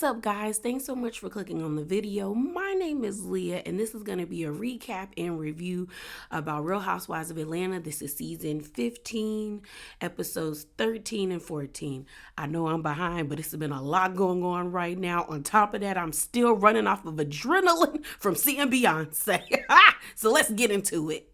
What's up, guys? Thanks so much for clicking on the video. My name is Leah, and this is going to be a recap and review about Real Housewives of Atlanta. This is season 15, episodes 13 and 14. I know I'm behind, but it's been a lot going on right now. On top of that, I'm still running off of adrenaline from seeing Beyonce. So let's get into it.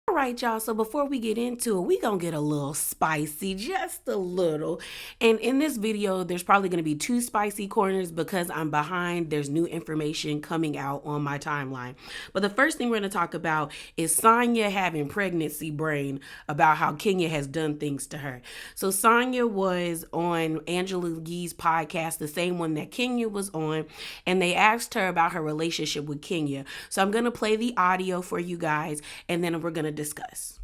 All right, y'all, so before we get into it, we gonna get a little spicy, just a little. And in this video, there's probably gonna be two spicy corners because I'm behind. There's new information coming out on my timeline. But the first thing we're gonna talk about is Sonya having pregnancy brain about how Kenya has done things to her. So Sonya was on Angela Yee's podcast, the same one that Kenya was on, and they asked her about her relationship with Kenya. So I'm gonna play the audio for you guys, and then we're gonna discuss.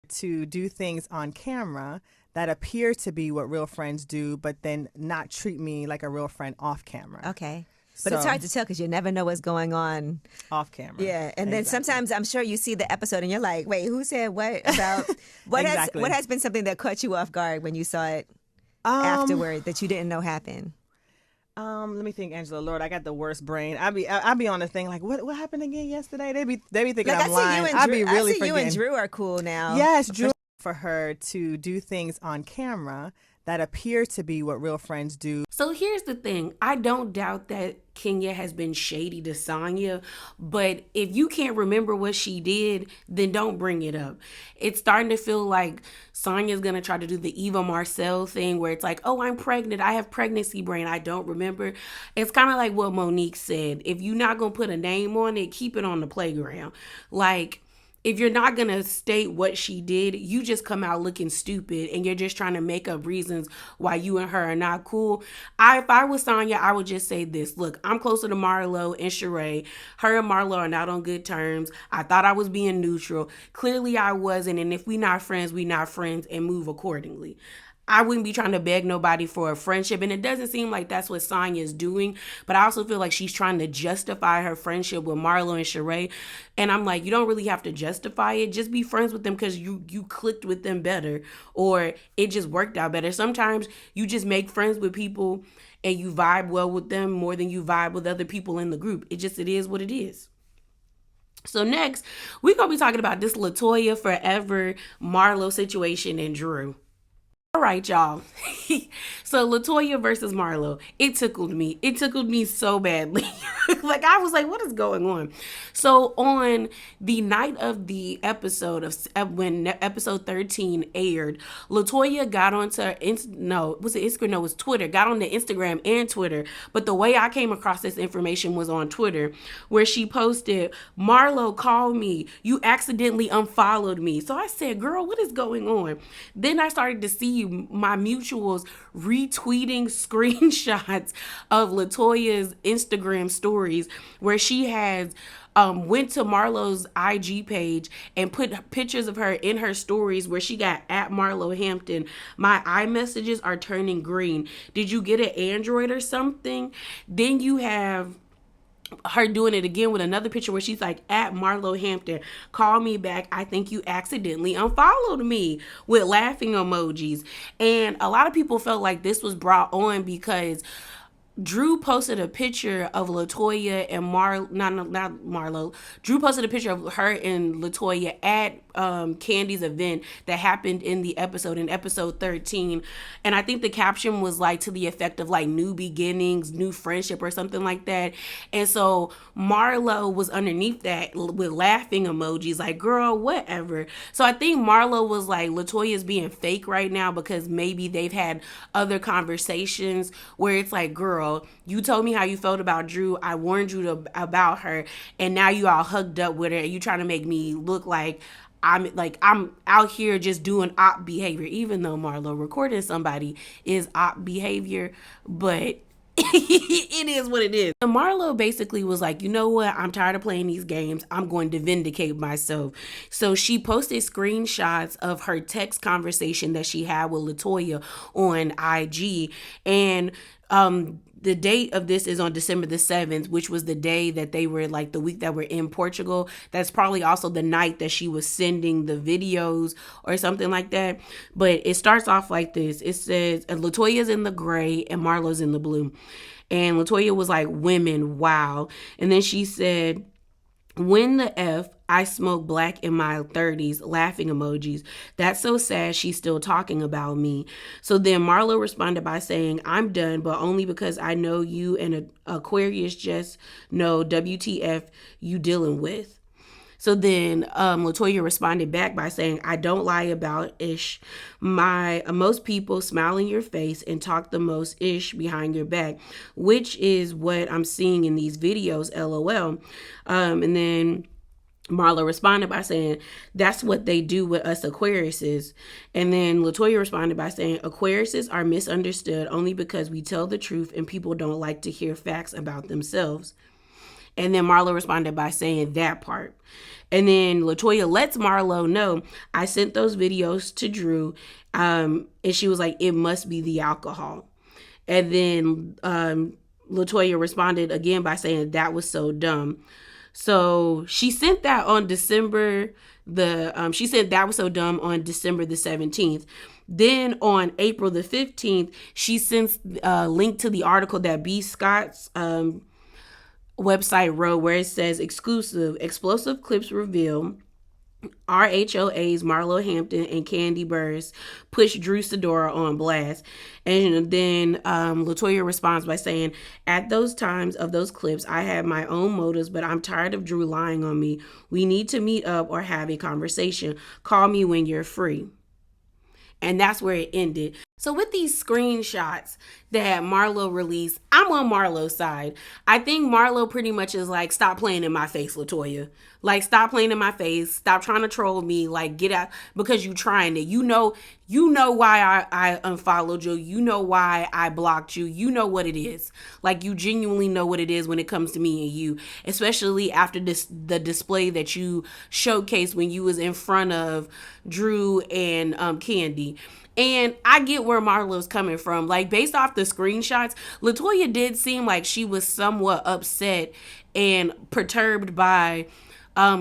To do things on camera that appear to be what real friends do, but then not treat me like a real friend off camera. Okay. But it's hard to tell because you never know what's going on off camera. Yeah, and then sometimes I'm sure you see the episode and you're like, wait, who said what about what has been something that caught you off guard when you saw it afterward that you didn't know happened? Let me think, Angela. Lord, I got the worst brain. I be on the thing like, what happened again yesterday? They be thinking like, I'm lying. I be really forgetting. You and Drew are cool now. Yes, Drew. For her to do things on camera that appear to be what real friends do. So here's the thing. I don't doubt that Kenya has been shady to Sonya, but if you can't remember what she did, then don't bring it up. It's starting to feel like Sonya's going to try to do the Eva Marcel thing where it's like, oh, I'm pregnant. I have pregnancy brain. I don't remember. It's kind of like what Monique said. If you're not going to put a name on it, keep it on the playground. Like, if you're not going to state what she did, you just come out looking stupid and you're just trying to make up reasons why you and her are not cool. If I was Sonya, I would just say this. Look, I'm closer to Marlo and Sheree. Her and Marlo are not on good terms. I thought I was being neutral. Clearly I wasn't. And if we not friends, we not friends, and move accordingly. I wouldn't be trying to beg nobody for a friendship, and it doesn't seem like that's what Sonya is doing, but I also feel like she's trying to justify her friendship with Marlo and Sheree, and I'm like, you don't really have to justify it. Just be friends with them because you clicked with them better, or it just worked out better. Sometimes you just make friends with people and you vibe well with them more than you vibe with other people in the group. It is what it is. So next, we're going to be talking about this LaToya Forever Marlo situation and Drew. All right, y'all. So LaToya versus Marlo, it tickled me. It tickled me so badly. Like, I was like, what is going on? So on the night of the episode of when episode 13 aired, LaToya got onto it was Twitter, got on the Instagram and Twitter. But the way I came across this information was on Twitter, where she posted, Marlo called me. You accidentally unfollowed me. So I said, girl, what is going on? Then I started to see my mutuals retweeting screenshots of LaToya's Instagram stories where she has went to Marlo's IG page and put pictures of her in her stories where she got at Marlo Hampton. My iMessages are turning green. Did you get an Android or something? Then you have her doing it again with another picture where she's like, at Marlo Hampton, call me back. I think you accidentally unfollowed me, with laughing emojis. And a lot of people felt like this was brought on because Drew posted a picture of LaToya and not Marlo. Drew posted a picture of her and LaToya at Candy's event that happened in episode 13. And I think the caption was like to the effect of like new beginnings, new friendship or something like that. And so Marlo was underneath that with laughing emojis like, girl, whatever. So I think Marlo was like, LaToya's being fake right now because maybe they've had other conversations where it's like, girl, you told me how you felt about Drew. I warned you about her, and now you all hugged up with her, and you trying to make me look like I'm out here just doing op behavior, even though Marlo recording somebody is op behavior, but it is what it is. And Marlo basically was like, you know what? I'm tired of playing these games. I'm going to vindicate myself. So she posted screenshots of her text conversation that she had with LaToya on IG, and the date of this is on December the 7th, which was the day that they were like the week that we're in Portugal. That's probably also the night that she was sending the videos or something like that. But it starts off like this. It says LaToya's in the gray and Marlo's in the blue. And Latoya was like, women, wow. And then she said, when the F, I smoke black in my 30s, laughing emojis. That's so sad she's still talking about me. So then Marlo responded by saying, I'm done, but only because I know you and Aquarius just know WTF you dealing with. So then Latoya responded back by saying, I don't lie about ish. Most people smile in your face and talk the most ish behind your back, which is what I'm seeing in these videos, LOL. And then Marla responded by saying, that's what they do with us Aquariuses. And then Latoya responded by saying, Aquariuses are misunderstood only because we tell the truth and people don't like to hear facts about themselves. And then Marlo responded by saying that part. And then Latoya lets Marlo know, I sent those videos to Drew. And she was like, it must be the alcohol. And then Latoya responded again by saying, that was so dumb. So she sent that on she said that was so dumb on December the 17th. Then on April the 15th, she sends a link to the article that B. Scott's website wrote, where it says, exclusive explosive clips reveal RHOA's Marlo Hampton and Candy Burris push Drew Sidora on blast. And then Latoya responds by saying, at those times of those clips, I had my own motives, but I'm tired of Drew lying on me. We need to meet up or have a conversation. Call me when you're free. And that's where it ended. So with these screenshots that Marlo released, I'm on Marlo's side. I think Marlo pretty much is like, stop playing in my face, Latoya. Like, stop playing in my face. Stop trying to troll me. Like, get out, because you trying it. You know why I unfollowed you. You know why I blocked you. You know what it is. Like, you genuinely know what it is when it comes to me and you, especially after the display that you showcased when you was in front of Drew and Candy. And I get where Marlo's coming from. Like, based off the screenshots, Latoya did seem like she was somewhat upset and perturbed by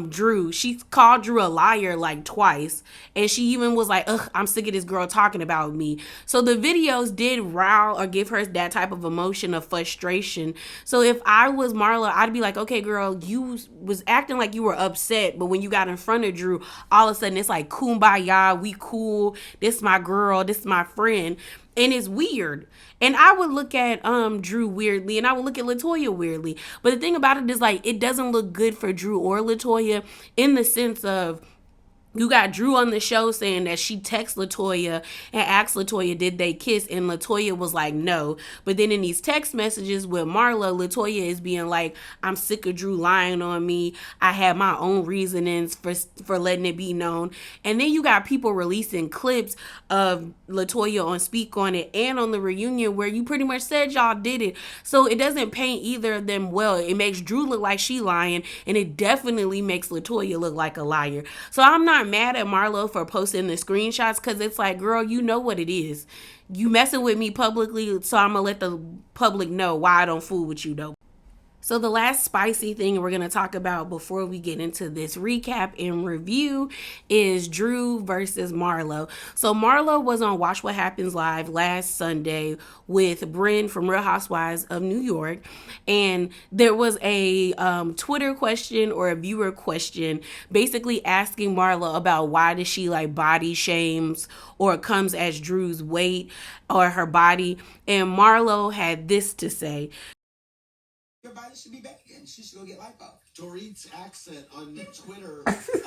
Drew. She called Drew a liar like twice, and she even was like, ugh, I'm sick of this girl talking about me. So the videos did rile or give her that type of emotion of frustration. So if I was Marlo, I'd be like, okay, girl, you was acting like you were upset, but when you got in front of Drew, all of a sudden it's like, kumbaya, we cool, this my girl, this my friend. And it's weird. And I would look at Drew weirdly, and I would look at Latoya weirdly. But the thing about it is, like, it doesn't look good for Drew or Latoya, in the sense of, you got Drew on the show saying that she texted Latoya and asked Latoya, did they kiss? And Latoya was like, no. But then in these text messages with Marlo, Latoya is being like, I'm sick of Drew lying on me. I had my own reasonings for letting it be known. And then you got people releasing clips of Latoya on Speak On It and on the reunion where you pretty much said y'all did it. So it doesn't paint either of them well. It makes Drew look like she lying, and it definitely makes Latoya look like a liar. So I'm not mad at Marlo for posting the screenshots, because it's like, girl, you know what it is. You messing with me publicly, so I'm gonna let the public know why I don't fool with you though. So the last spicy thing we're going to talk about before we get into this recap and review is Drew versus Marlo. So Marlo was on Watch What Happens Live last Sunday with Brynn from Real Housewives of New York. And there was a Twitter question or a viewer question basically asking Marlo about why does she like body shames or comes as Drew's weight or her body. And Marlo had this to say. Your body should be back again. She should go get lipo. Dorit's accent on Twitter said,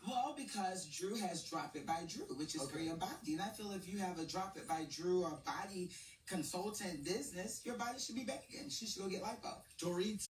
well, because Drew has Drop It by Drew, which is for your body. And I feel if you have a Drop It by Drew or body consultant business, your body should be back again. She should go get lipo. Dorit's.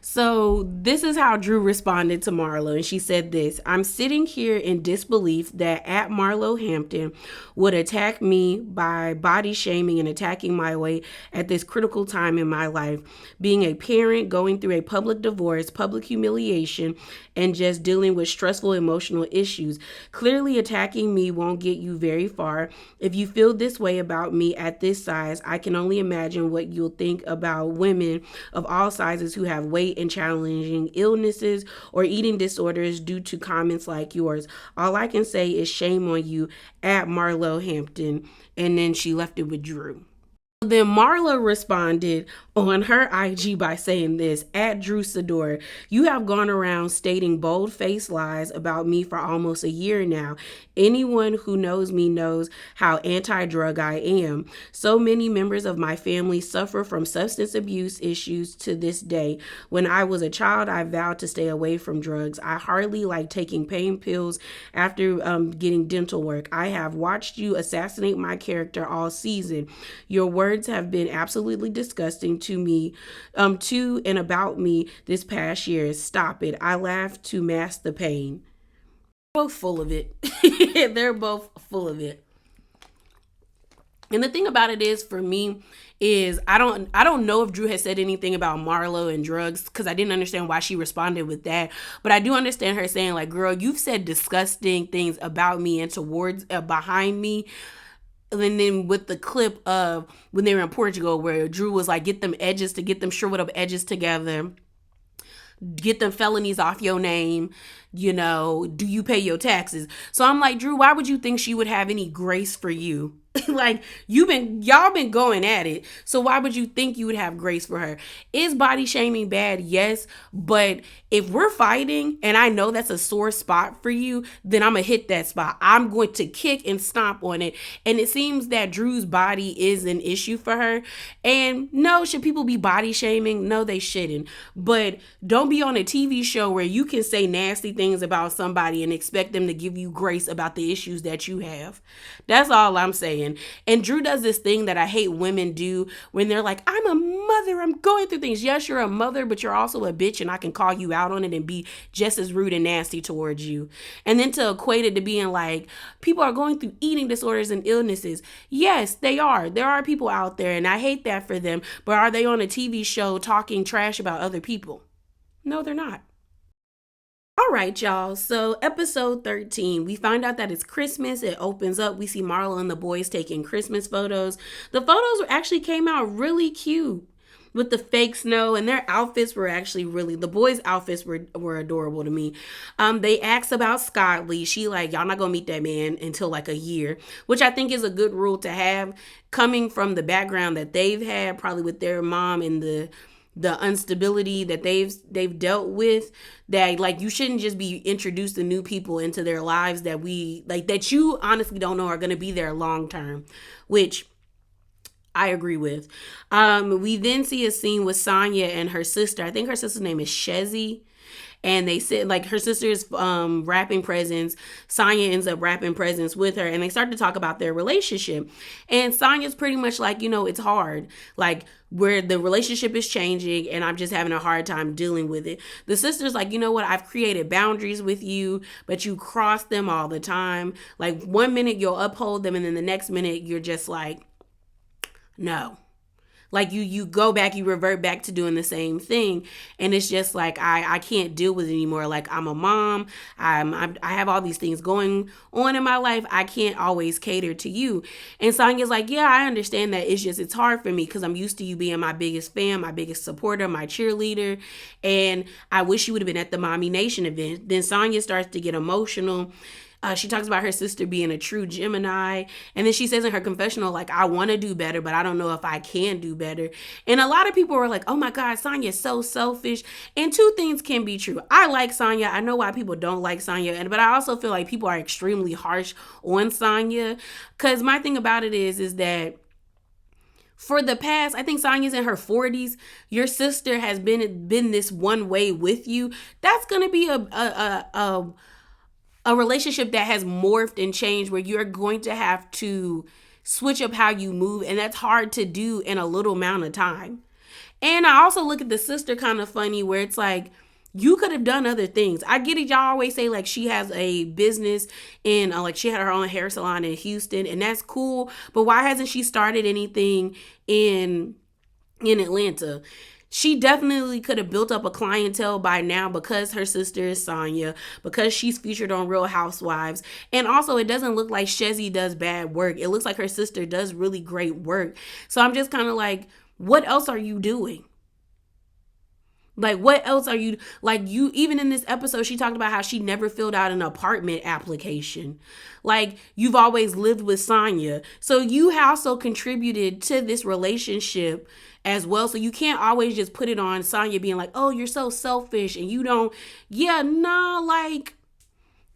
So this is how Drew responded to Marlo, and she said this: I'm sitting here in disbelief that at Marlo Hampton would attack me by body shaming and attacking my weight at this critical time in my life. Being a parent, going through a public divorce, public humiliation, and just dealing with stressful emotional issues. Clearly attacking me won't get you very far. If you feel this way about me at this size, I can only imagine what you'll think about women of all sizes who have weight weight and challenging illnesses or eating disorders due to comments like yours. All I can say is shame on you at Marlo Hampton. And then she left it with Drew. Then Marla responded on her IG by saying this, at Drew Sidor, you have gone around stating bold-faced lies about me for almost a year now. Anyone who knows me knows how anti-drug I am. So many members of my family suffer from substance abuse issues to this day. When I was a child, I vowed to stay away from drugs. I hardly like taking pain pills after getting dental work. I have watched you assassinate my character all season. Your words have been absolutely disgusting to me, to and about me this past year. Stop it. I laugh to mask the pain. Both full of it. They're both full of it. And the thing about it is, for me, is I don't know if Drew has said anything about Marlo and drugs, because I didn't understand why she responded with that. But I do understand her saying, like, girl, you've said disgusting things about me and towards behind me. And then with the clip of when they were in Portugal, where Drew was like, get them shriveled up edges together, get them felonies off your name, do you pay your taxes? So I'm like, Drew, why would you think she would have any grace for you? Like, y'all been going at it. So why would you think you would have grace for her? Is body shaming bad? Yes. But if we're fighting and I know that's a sore spot for you, then I'm going to hit that spot. I'm going to kick and stomp on it. And it seems that Drew's body is an issue for her. And no, should people be body shaming? No, they shouldn't. But don't be on a TV show where you can say nasty things about somebody and expect them to give you grace about the issues that you have. That's all I'm saying. And Drew does this thing that I hate women do when they're like, I'm a mother, I'm going through things. Yes, you're a mother, but you're also a bitch, and I can call you out on it and be just as rude and nasty towards you. And then to equate it to being like, people are going through eating disorders and illnesses. Yes, they are. There are people out there, and I hate that for them. But are they on a TV show talking trash about other people? No, they're not. All right, y'all. So episode 13, we find out that it's Christmas. It opens up. We see Marlo and the boys taking Christmas photos. The photos actually came out really cute with the fake snow, and their outfits were actually the boys' outfits were adorable to me. They asked about Scott Lee. She like, y'all not gonna meet that man until like a year, which I think is a good rule to have, coming from the background that they've had, probably with their mom and the instability that they've dealt with, that like you shouldn't just be introduced to new people into their lives that you honestly don't know are going to be there long term, which I agree with. We then see a scene with Sonya and her sister. I think her sister's name is Shezi. And they sit, like, her sister's wrapping presents. Sonya ends up wrapping presents with her. And they start to talk about their relationship. And Sonya's pretty much like, it's hard. Like, where the relationship is changing and I'm just having a hard time dealing with it. The sister's like, you know what? I've created boundaries with you, but you cross them all the time. Like, one minute you'll uphold them, and then the next minute you're just like, no. Like you go back, you revert back to doing the same thing. And it's just like, I can't deal with it anymore. Like, I'm a mom. I have all these things going on in my life. I can't always cater to you. And Sonya's like, yeah, I understand that. It's hard for me because I'm used to you being my biggest fan, my biggest supporter, my cheerleader. And I wish you would have been at the Mommy Nation event. Then Sonya starts to get emotional. She talks about her sister being a true Gemini. And then she says in her confessional, like, I want to do better, but I don't know if I can do better. And a lot of people were like, oh my God, Sonya is so selfish. And two things can be true. I like Sonya. I know why people don't like Sonya. But I also feel like people are extremely harsh on Sonya. Because my thing about it is that for the past, I think Sonya's in her 40s. Your sister has been this one way with you. That's going to be a relationship that has morphed and changed, where you're going to have to switch up how you move. And that's hard to do in a little amount of time. And I also look at the sister kind of funny, where it's like, you could have done other things. I get it. Y'all always say like she has a business in like she had her own hair salon in Houston, and that's cool. But why hasn't she started anything in Atlanta? She definitely could have built up a clientele by now, because her sister is Sonya, because she's featured on Real Housewives. And also, it doesn't look like Shezi does bad work. It looks like her sister does really great work. So I'm just kind of like, what else are you doing? Like, what else are you, like, you, even in this episode, she talked about how she never filled out an apartment application. Like, you've always lived with Sonya. So you also contributed to this relationship as well. So you can't always just put it on Sonya being like, oh, you're so selfish and you don't, yeah, no, like,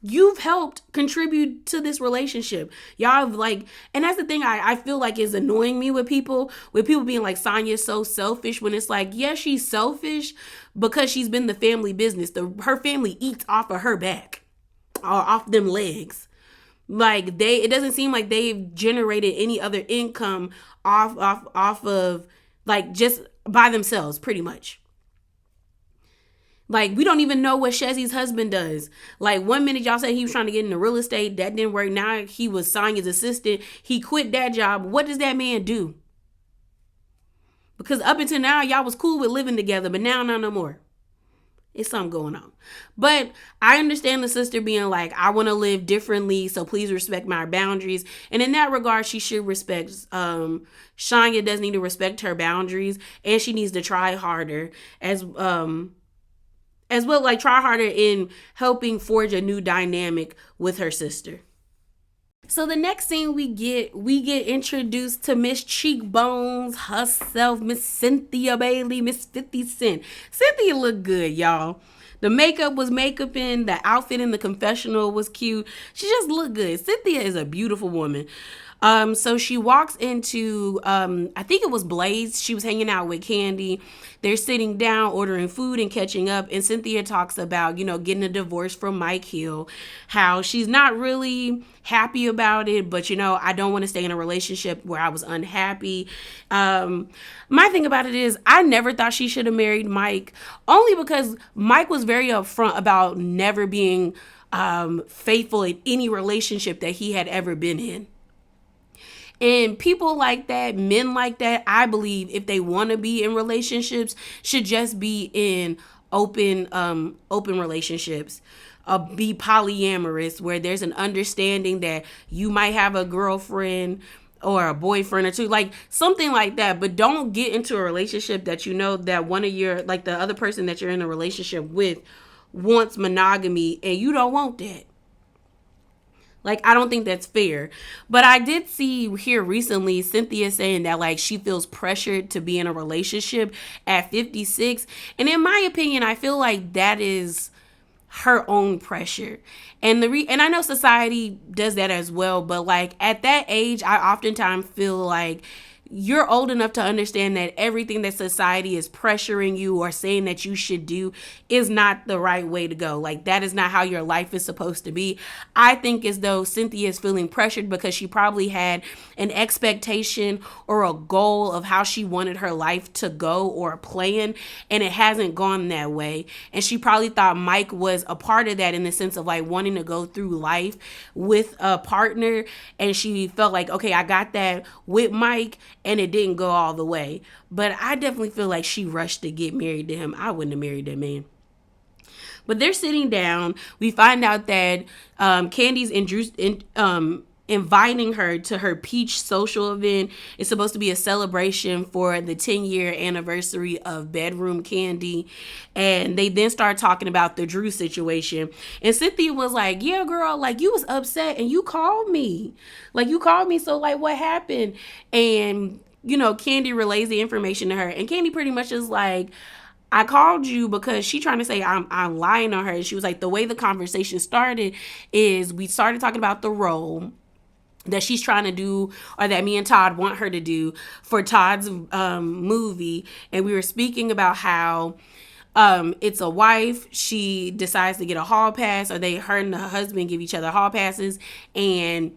you've helped contribute to this relationship. Y'all have like, and that's the thing I feel like is annoying me with people being like, Sonya's so selfish, when it's like, yeah, she's selfish because she's been the family business. Her family eats off of her back or off them legs. Like, it doesn't seem like they've generated any other income off of, like, just by themselves, pretty much. Like, we don't even know what Shezzy's husband does. Like, one minute y'all say he was trying to get into real estate. That didn't work. Now he was Sonya's assistant. He quit that job. What does that man do? Because up until now, y'all was cool with living together. But now, no more. It's something going on. But I understand the sister being like, I want to live differently, so please respect my boundaries. And in that regard, she should respect. Sonya does need to respect her boundaries. And she needs to try harder as well, like, try harder in helping forge a new dynamic with her sister. So the next scene we get introduced to Miss Cheekbones herself, Miss Cynthia Bailey, Miss 50 Cent. Cynthia looked good, y'all. The makeup was makeuping, the outfit in the confessional was cute. She just looked good. Cynthia is a beautiful woman. So she walks into, I think it was Blaze. She was hanging out with Candy. They're sitting down, ordering food and catching up. And Cynthia talks about, getting a divorce from Mike Hill, how she's not really happy about it, but, I don't want to stay in a relationship where I was unhappy. My thing about it is I never thought she should have married Mike, only because Mike was very upfront about never being faithful in any relationship that he had ever been in. And people like that, men like that, I believe if they want to be in relationships, should just be in open relationships. Be polyamorous, where there's an understanding that you might have a girlfriend or a boyfriend or two, like something like that. But don't get into a relationship that that one of your, like, the other person that you're in a relationship with wants monogamy and you don't want that. Like, I don't think that's fair. But I did see here recently Cynthia saying that, like, she feels pressured to be in a relationship at 56. And in my opinion, I feel like that is her own pressure. And and I know society does that as well. But, like, at that age, I oftentimes feel like you're old enough to understand that everything that society is pressuring you or saying that you should do is not the right way to go. Like, that is not how your life is supposed to be. I think as though Cynthia is feeling pressured because she probably had an expectation or a goal of how she wanted her life to go, or a plan, and it hasn't gone that way. And she probably thought Mike was a part of that, in the sense of, like, wanting to go through life with a partner. And she felt like, okay, I got that with Mike, and it didn't go all the way. But I definitely feel like she rushed to get married to him. I wouldn't have married that man. But they're sitting down. We find out that Candy's inviting her to her Peach social event. It's supposed to be a celebration for the 10-year anniversary of Bedroom Candy. And they then start talking about the Drew situation. And Cynthia was like, yeah, girl, like, you was upset and you called me. Like, you called me, so, like, what happened? And, Candy relays the information to her. And Candy pretty much is like, I called you because she trying to say I'm lying on her. And she was like, the way the conversation started is we started talking about the role that she's trying to do, or that me and Todd want her to do for Todd's movie. And we were speaking about how it's a wife. She decides to get a hall pass, or her and her husband give each other hall passes. And,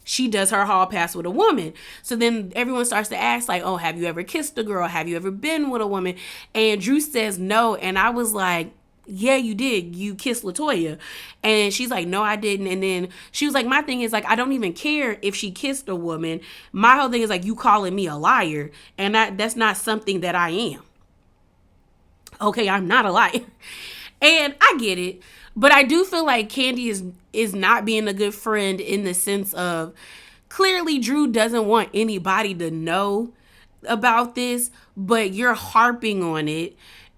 she does her hall pass with a woman. So then everyone starts to ask, like, oh, have you ever kissed a girl? Have you ever been with a woman? And Drew says no. And I was like, yeah, you did. You kissed LaToya. And she's like, no, I didn't. And then she was like, my thing is, like, I don't even care if she kissed a woman. My whole thing is, like, you calling me a liar. And that's not something that I am. Okay, I'm not a liar. And I get it. But I do feel like Candy is not being a good friend, in the sense of, clearly Drew doesn't want anybody to know about this, but you're harping on it.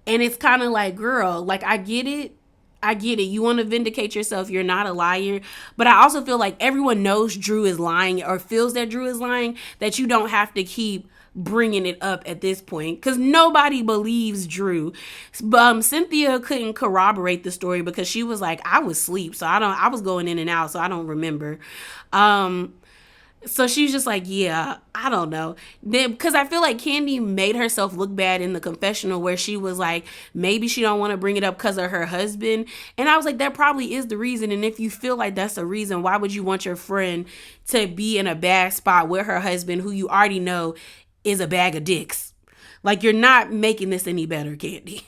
And it's kind of like, girl, like, I get it. I get it. You want to vindicate yourself. You're not a liar. But I also feel like everyone knows Drew is lying or feels that Drew is lying, that you don't have to keep bringing it up at this point because nobody believes Drew. Cynthia couldn't corroborate the story because she was like, I was asleep. So I was going in and out. So I don't remember. So she's just like, yeah, I don't know. Then, because I feel like Kandi made herself look bad in the confessional where she was like, maybe she don't want to bring it up because of her husband. And I was like, that probably is the reason. And if you feel like that's the reason, why would you want your friend to be in a bad spot with her husband who you already know is a bag of dicks? Like, you're not making this any better, Kandi.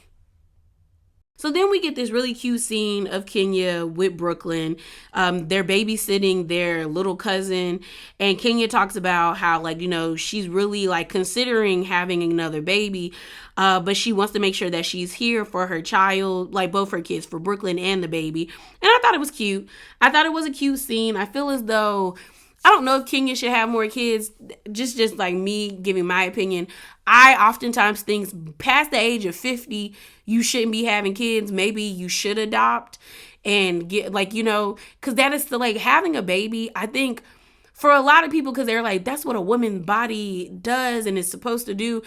So then we get this really cute scene of Kenya with Brooklyn. They're babysitting their little cousin. And Kenya talks about how, like, you know, she's really, like, considering having another baby. But she wants to make sure that she's here for her child, like both her kids, for Brooklyn and the baby. And I thought it was cute. I thought it was a cute scene. I feel as though, I don't know if Kenya should have more kids. Just like me giving my opinion. I oftentimes think past the age of 50, you shouldn't be having kids. Maybe you should adopt and get, like, you know, because that is still, like, having a baby. I think for a lot of people, because they're like, that's what a woman's body does and is supposed to do.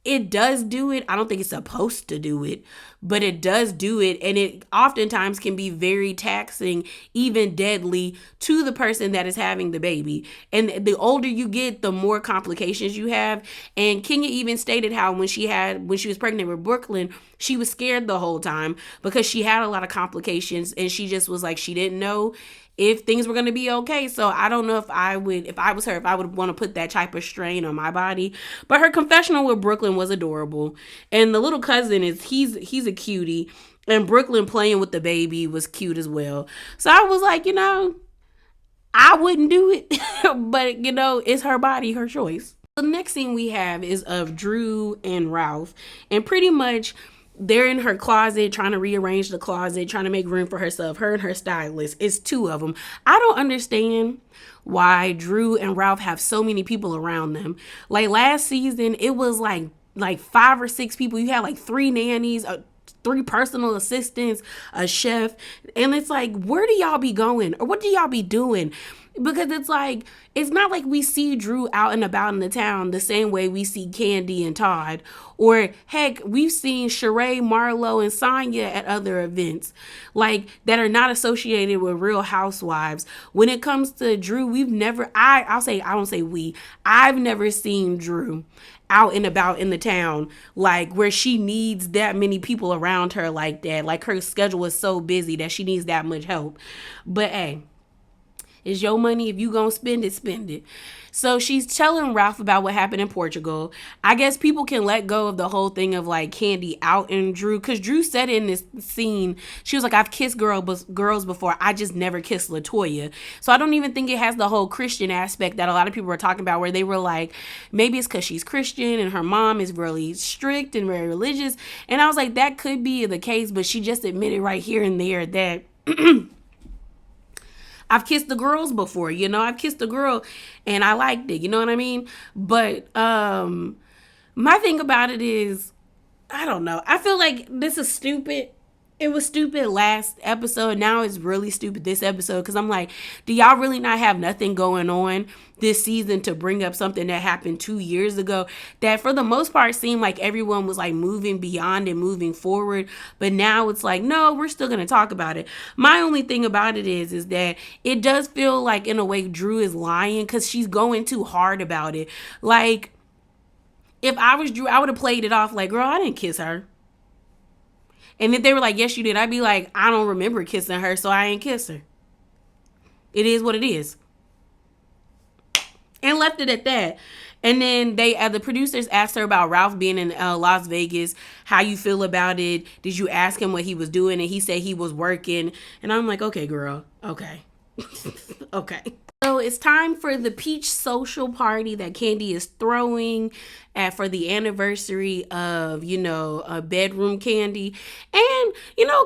It does do it. I don't think it's supposed to do it, but it does do it. And it oftentimes can be very taxing, even deadly to the person that is having the baby. And the older you get, the more complications you have. And Kenya even stated how when she was pregnant with Brooklyn, she was scared the whole time because she had a lot of complications. And she just was like, she didn't know if things were going to be okay. So I don't know if I was her, if I would want to put that type of strain on my body. But her confessional with Brooklyn was adorable. And the little cousin he's a cutie. And Brooklyn playing with the baby was cute as well. So I was like, you know, I wouldn't do it. But, you know, it's her body, her choice. The next scene we have is of Drew and Ralph. And pretty much they're in her closet trying to rearrange the closet, trying to make room for herself. Her and her stylist. It's two of them. I don't understand why Drew and Ralph have so many people around them. Like last season, it was like 5 or 6 people. You had like 3 nannies, 3 personal assistants, a chef. And it's like, where do y'all be going? Or what do y'all be doing? Because it's like, it's not like we see Drew out and about in the town the same way we see Kandi and Todd. Or heck, we've seen Sheree, Marlo, and Sonya at other events, like, that are not associated with Real Housewives. When it comes to Drew, I've never seen Drew out and about in the town, like, where she needs that many people around her like that. Like, her schedule is so busy that she needs that much help. But hey, it's your money. If you gonna spend it, spend it. So she's telling Ralph about what happened in Portugal. I guess people can let go of the whole thing of like Kandi out and Drew, because Drew said in this scene, she was like, I've kissed girls before. I just never kissed LaToya. So I don't even think it has the whole Christian aspect that a lot of people were talking about, where they were like, maybe it's because she's Christian and her mom is really strict and very religious. And I was like, that could be the case, but she just admitted right here and there that I've kissed the girls before, you know, I've kissed a girl and I liked it, you know what I mean? But my thing about it is, I don't know. I feel like this is stupid. It was stupid last episode. Now it's really stupid this episode, because I'm like, do y'all really not have nothing going on this season to bring up something that happened 2 years ago that for the most part seemed like everyone was like moving beyond and moving forward? But now it's like, no, we're still going to talk about it. My only thing about it is that it does feel like in a way Drew is lying, because she's going too hard about it. Like, if I was Drew, I would have played it off like, girl, I didn't kiss her. And if they were like, yes, you did, I'd be like, I don't remember kissing her, so I ain't kiss her. It is what it is. And left it at that. And then the producers asked her about Ralph being in Las Vegas. How you feel about it? Did you ask him what he was doing? And he said he was working. And I'm like, okay, girl. Okay. Okay. So it's time for the peach social party that Kandi is throwing. for the anniversary of, Bedroom Candy. And,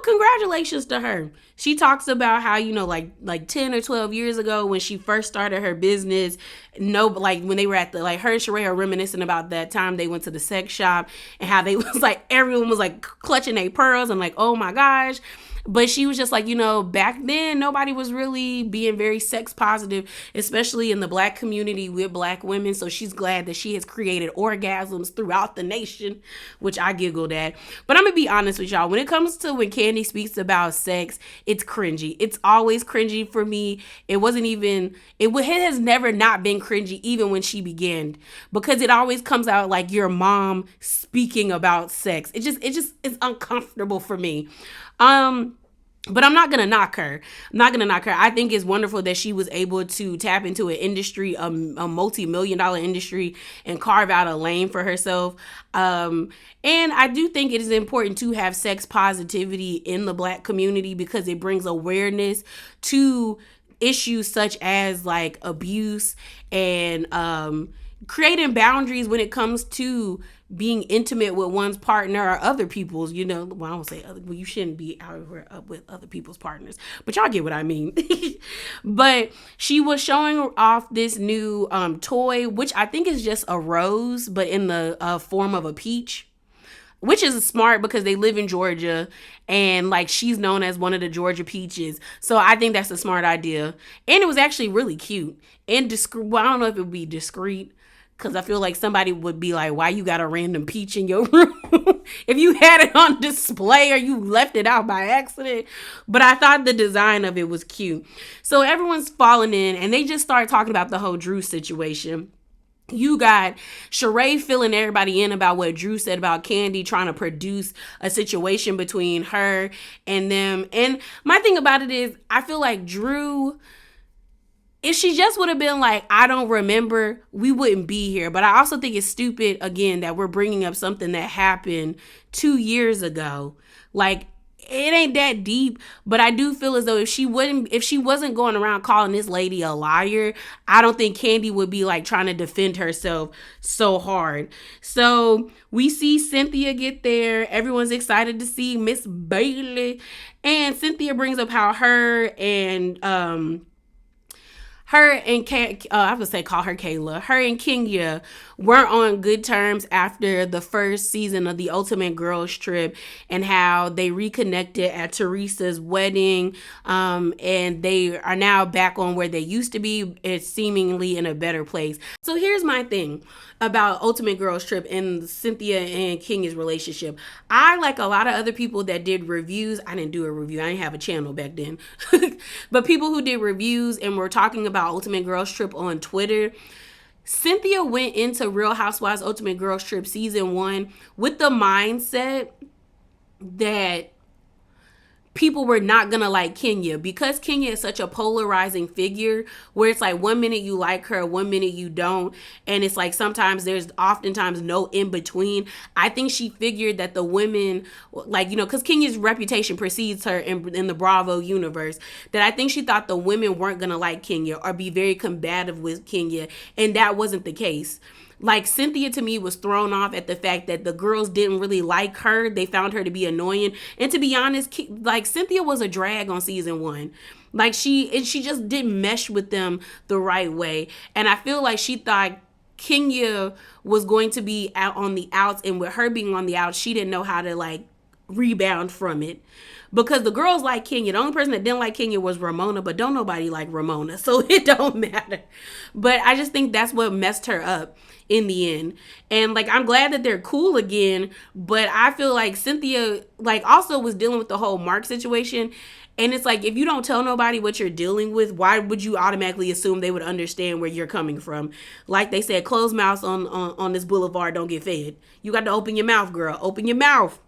congratulations to her. She talks about how, like 10 or 12 years ago when she first started her business, when they were at her and Sheree are reminiscing about that time they went to the sex shop and how they was like, everyone was like clutching their pearls and like, oh my gosh. But she was just like, back then, nobody was really being very sex positive, especially in the Black community with Black women. So she's glad that she has created orgasms throughout the nation, which I giggled at. But I'm going to be honest with y'all. When it comes to when Candy speaks about sex, it's cringy. It's always cringy for me. It has never not been cringy, even when she began, because it always comes out like your mom speaking about sex. It just is uncomfortable for me. But I'm not going to knock her. I think it's wonderful that she was able to tap into an industry, a multi-million-dollar industry, and carve out a lane for herself. And I do think it is important to have sex positivity in the Black community because it brings awareness to issues such as like abuse and creating boundaries when it comes to being intimate with one's partner or other people's, I don't say other, you shouldn't be out here with other people's partners, but y'all get what I mean. But she was showing off this new toy, which I think is just a rose, but in the form of a peach, which is smart because they live in Georgia and like she's known as one of the Georgia peaches. So I think that's a smart idea. And it was actually really cute and discreet. Well, I don't know if it would be discreet, because I feel like somebody would be like, why you got a random peach in your room? If you had it on display or you left it out by accident. But I thought the design of it was cute. So everyone's falling in and they just start talking about the whole Drew situation. You got Sheree filling everybody in about what Drew said about Candy trying to produce a situation between her and them. And my thing about it is, I feel like Drew, if she just would have been like, I don't remember, we wouldn't be here. But I also think it's stupid, again, that we're bringing up something that happened 2 years ago. Like, it ain't that deep, but I do feel as though if she wasn't going around calling this lady a liar, I don't think Candy would be like trying to defend herself so hard. So we see Cynthia get there. Everyone's excited to see Miss Bailey. And Cynthia brings up how her and I would say call her Kayla. Her and Kenya weren't on good terms after the first season of the Ultimate Girls Trip, and how they reconnected at Teresa's wedding. And they are now back on where they used to be. It's seemingly in a better place. So here's my thing about Ultimate Girls Trip and Cynthia and Kenya's relationship. I, like a lot of other people that did reviews, I didn't do a review. I didn't have a channel back then. But people who did reviews and were talking about Ultimate Girls Trip on Twitter, Cynthia went into Real Housewives Ultimate Girls Trip season 1 with the mindset that people were not gonna like Kenya, because Kenya is such a polarizing figure where it's like 1 minute you like her, 1 minute you don't, and it's like sometimes there's oftentimes no in between. I think she figured that the women, like, because Kenya's reputation precedes her in the Bravo universe, that I think she thought the women weren't gonna like Kenya or be very combative with Kenya, and that wasn't the case. Like, Cynthia to me was thrown off at the fact that the girls didn't really like her. They found her to be annoying. And to be honest, like, Cynthia was a drag on season 1. Like, she just didn't mesh with them the right way. And I feel like she thought Kenya was going to be out on the outs, and with her being on the outs, she didn't know how to like rebound from it. Because the girls like Kenya. The only person that didn't like Kenya was Ramona, but don't nobody like Ramona, so it don't matter. But I just think that's what messed her up in the end. And like, I'm glad that they're cool again, but I feel like Cynthia like also was dealing with the whole Mark situation. And it's like, if you don't tell nobody what you're dealing with, why would you automatically assume they would understand where you're coming from? Like they said, closed mouths on this boulevard don't get fed. You got to open your mouth, girl. Open your mouth.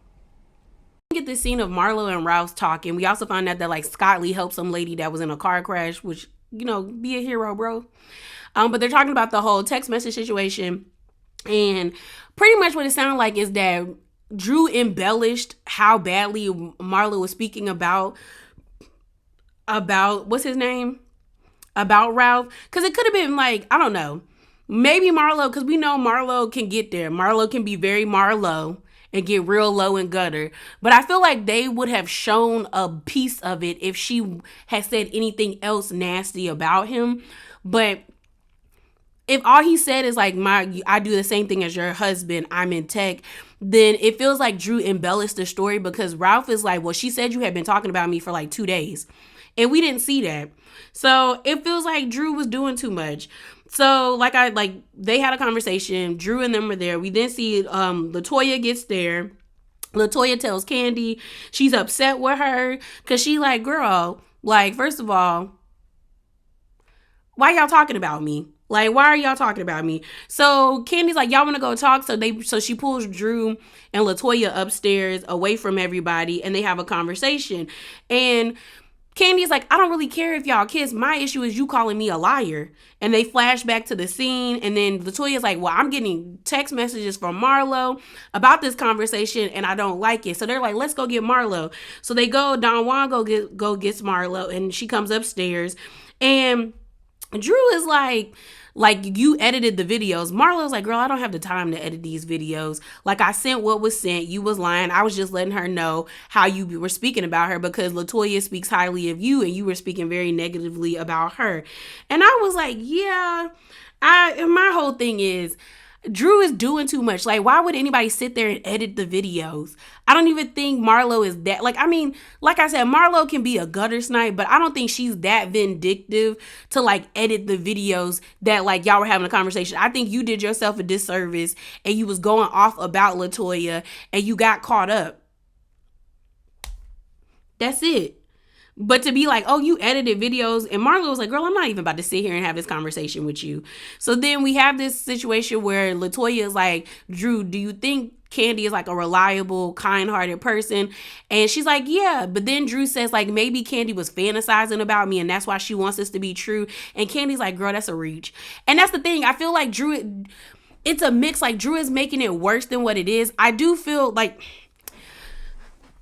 Get this scene of Marlo and Rouse talking. We also find out that like Scott Lee helped some lady that was in a car crash, which, be a hero, bro. But they're talking about the whole text message situation. And pretty much what it sounded like is that Drew embellished how badly Marlo was speaking about what's his name? About Ralph. Because it could have been like, I don't know. Maybe Marlo, because we know Marlo can get there. Marlo can be very Marlo and get real low and gutter. But I feel like they would have shown a piece of it if she had said anything else nasty about him. But if all he said is like, I do the same thing as your husband, I'm in tech, then it feels like Drew embellished the story, because Ralph is like, well, she said you had been talking about me for like 2 days. And we didn't see that. So it feels like Drew was doing too much. So they had a conversation. Drew and them were there. We then see LaToya gets there. LaToya tells Candy she's upset with her because she like, girl, like, first of all, why y'all talking about me? Like, why are y'all talking about me? So Candy's like, y'all want to go talk? So she pulls Drew and LaToya upstairs away from everybody, and they have a conversation. And Candy's like, I don't really care if y'all kiss. My issue is you calling me a liar. And they flash back to the scene. And then LaToya's like, well, I'm getting text messages from Marlo about this conversation, and I don't like it. So they're like, let's go get Marlo. So they go, Don Juan gets Marlo, and she comes upstairs. And Drew is like, you edited the videos. Marlo's like, girl, I don't have the time to edit these videos. Like, I sent what was sent. You was lying. I was just letting her know how you were speaking about her, because LaToya speaks highly of you and you were speaking very negatively about her. And I was like, yeah, my whole thing is, Drew is doing too much. Like, why would anybody sit there and edit the videos? I don't even think Marlo is that. Like, I mean, like I said, Marlo can be a gutter snipe, but I don't think she's that vindictive to like edit the videos that like y'all were having a conversation. I think you did yourself a disservice and you was going off about LaToya and you got caught up. That's it. But to be like, oh, you edited videos, and Marlo was like, girl, I'm not even about to sit here and have this conversation with you. So then we have this situation where LaToya is like, Drew, do you think Candy is like a reliable, kind-hearted person? And she's like, yeah. But then Drew says like, maybe Candy was fantasizing about me and that's why she wants this to be true. And Candy's like, girl, that's a reach. And that's the thing. I feel like Drew, it's a mix. Like, Drew is making it worse than what it is. I do feel like,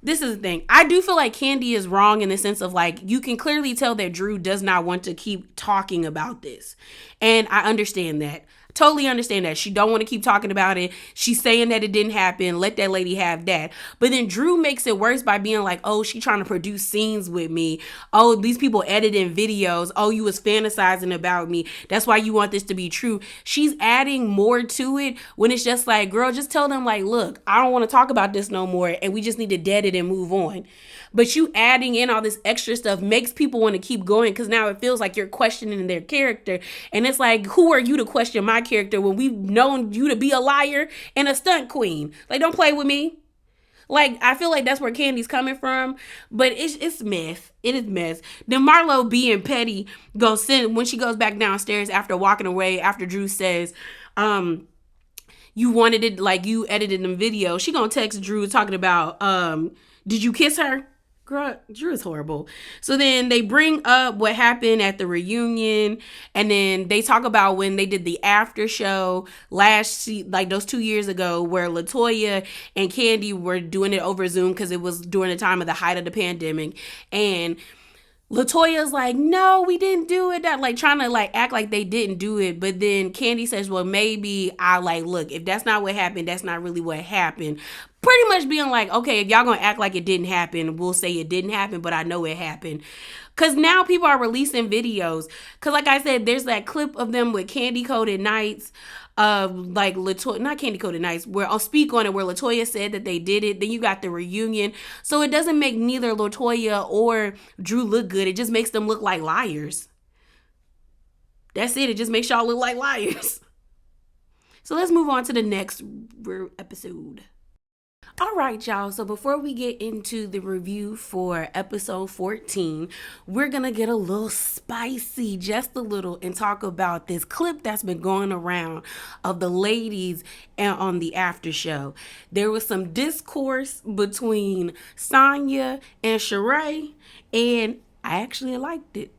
this is the thing. I do feel like Candy is wrong in the sense of like, you can clearly tell that Drew does not want to keep talking about this. And I understand that. Totally understand that. She don't want to keep talking about it. She's saying that it didn't happen. Let that lady have that. But then Drew makes it worse by being like, oh, she trying to produce scenes with me. Oh, these people editing videos. Oh, you was fantasizing about me. That's why you want this to be true. She's adding more to it when it's just like, girl, just tell them like, look, I don't want to talk about this no more. And we just need to dead it and move on. But you adding in all this extra stuff makes people want to keep going, because now it feels like you're questioning their character. And it's like, who are you to question my character when we've known you to be a liar and a stunt queen? Like, don't play with me. Like, I feel like that's where Candy's coming from. But it's mess. It is mess. Then Marlo being petty when she goes back downstairs after walking away, after Drew says, you wanted it, like you edited them videos. She gonna text Drew talking about, did you kiss her? Girl, Drew is horrible. So then they bring up what happened at the reunion, and then they talk about when they did the after show like those 2 years ago, where LaToya and Candy were doing it over Zoom because it was during the time of the height of the pandemic. And LaToya's like, no, we didn't do it. That like trying to like act like they didn't do it. But then Candy says, well, maybe I like, look, if that's not what happened, that's not really what happened. Pretty much being like, okay, if y'all gonna act like it didn't happen, we'll say it didn't happen, but I know it happened. Because now people are releasing videos. Because like I said, there's that clip of them with Candy Coated Nights. Like LaToya, not Candy Coated Nights, where I'll speak on it, where LaToya said that they did it. Then you got the reunion. So it doesn't make neither LaToya or Drew look good. It just makes them look like liars. That's it. It just makes y'all look like liars. So let's move on to the next episode. All right, y'all. So before we get into the review for episode 14, we're going to get a little spicy, just a little, and talk about this clip that's been going around of the ladies on the after show. There was some discourse between Sonya and Sheree, and I actually liked it.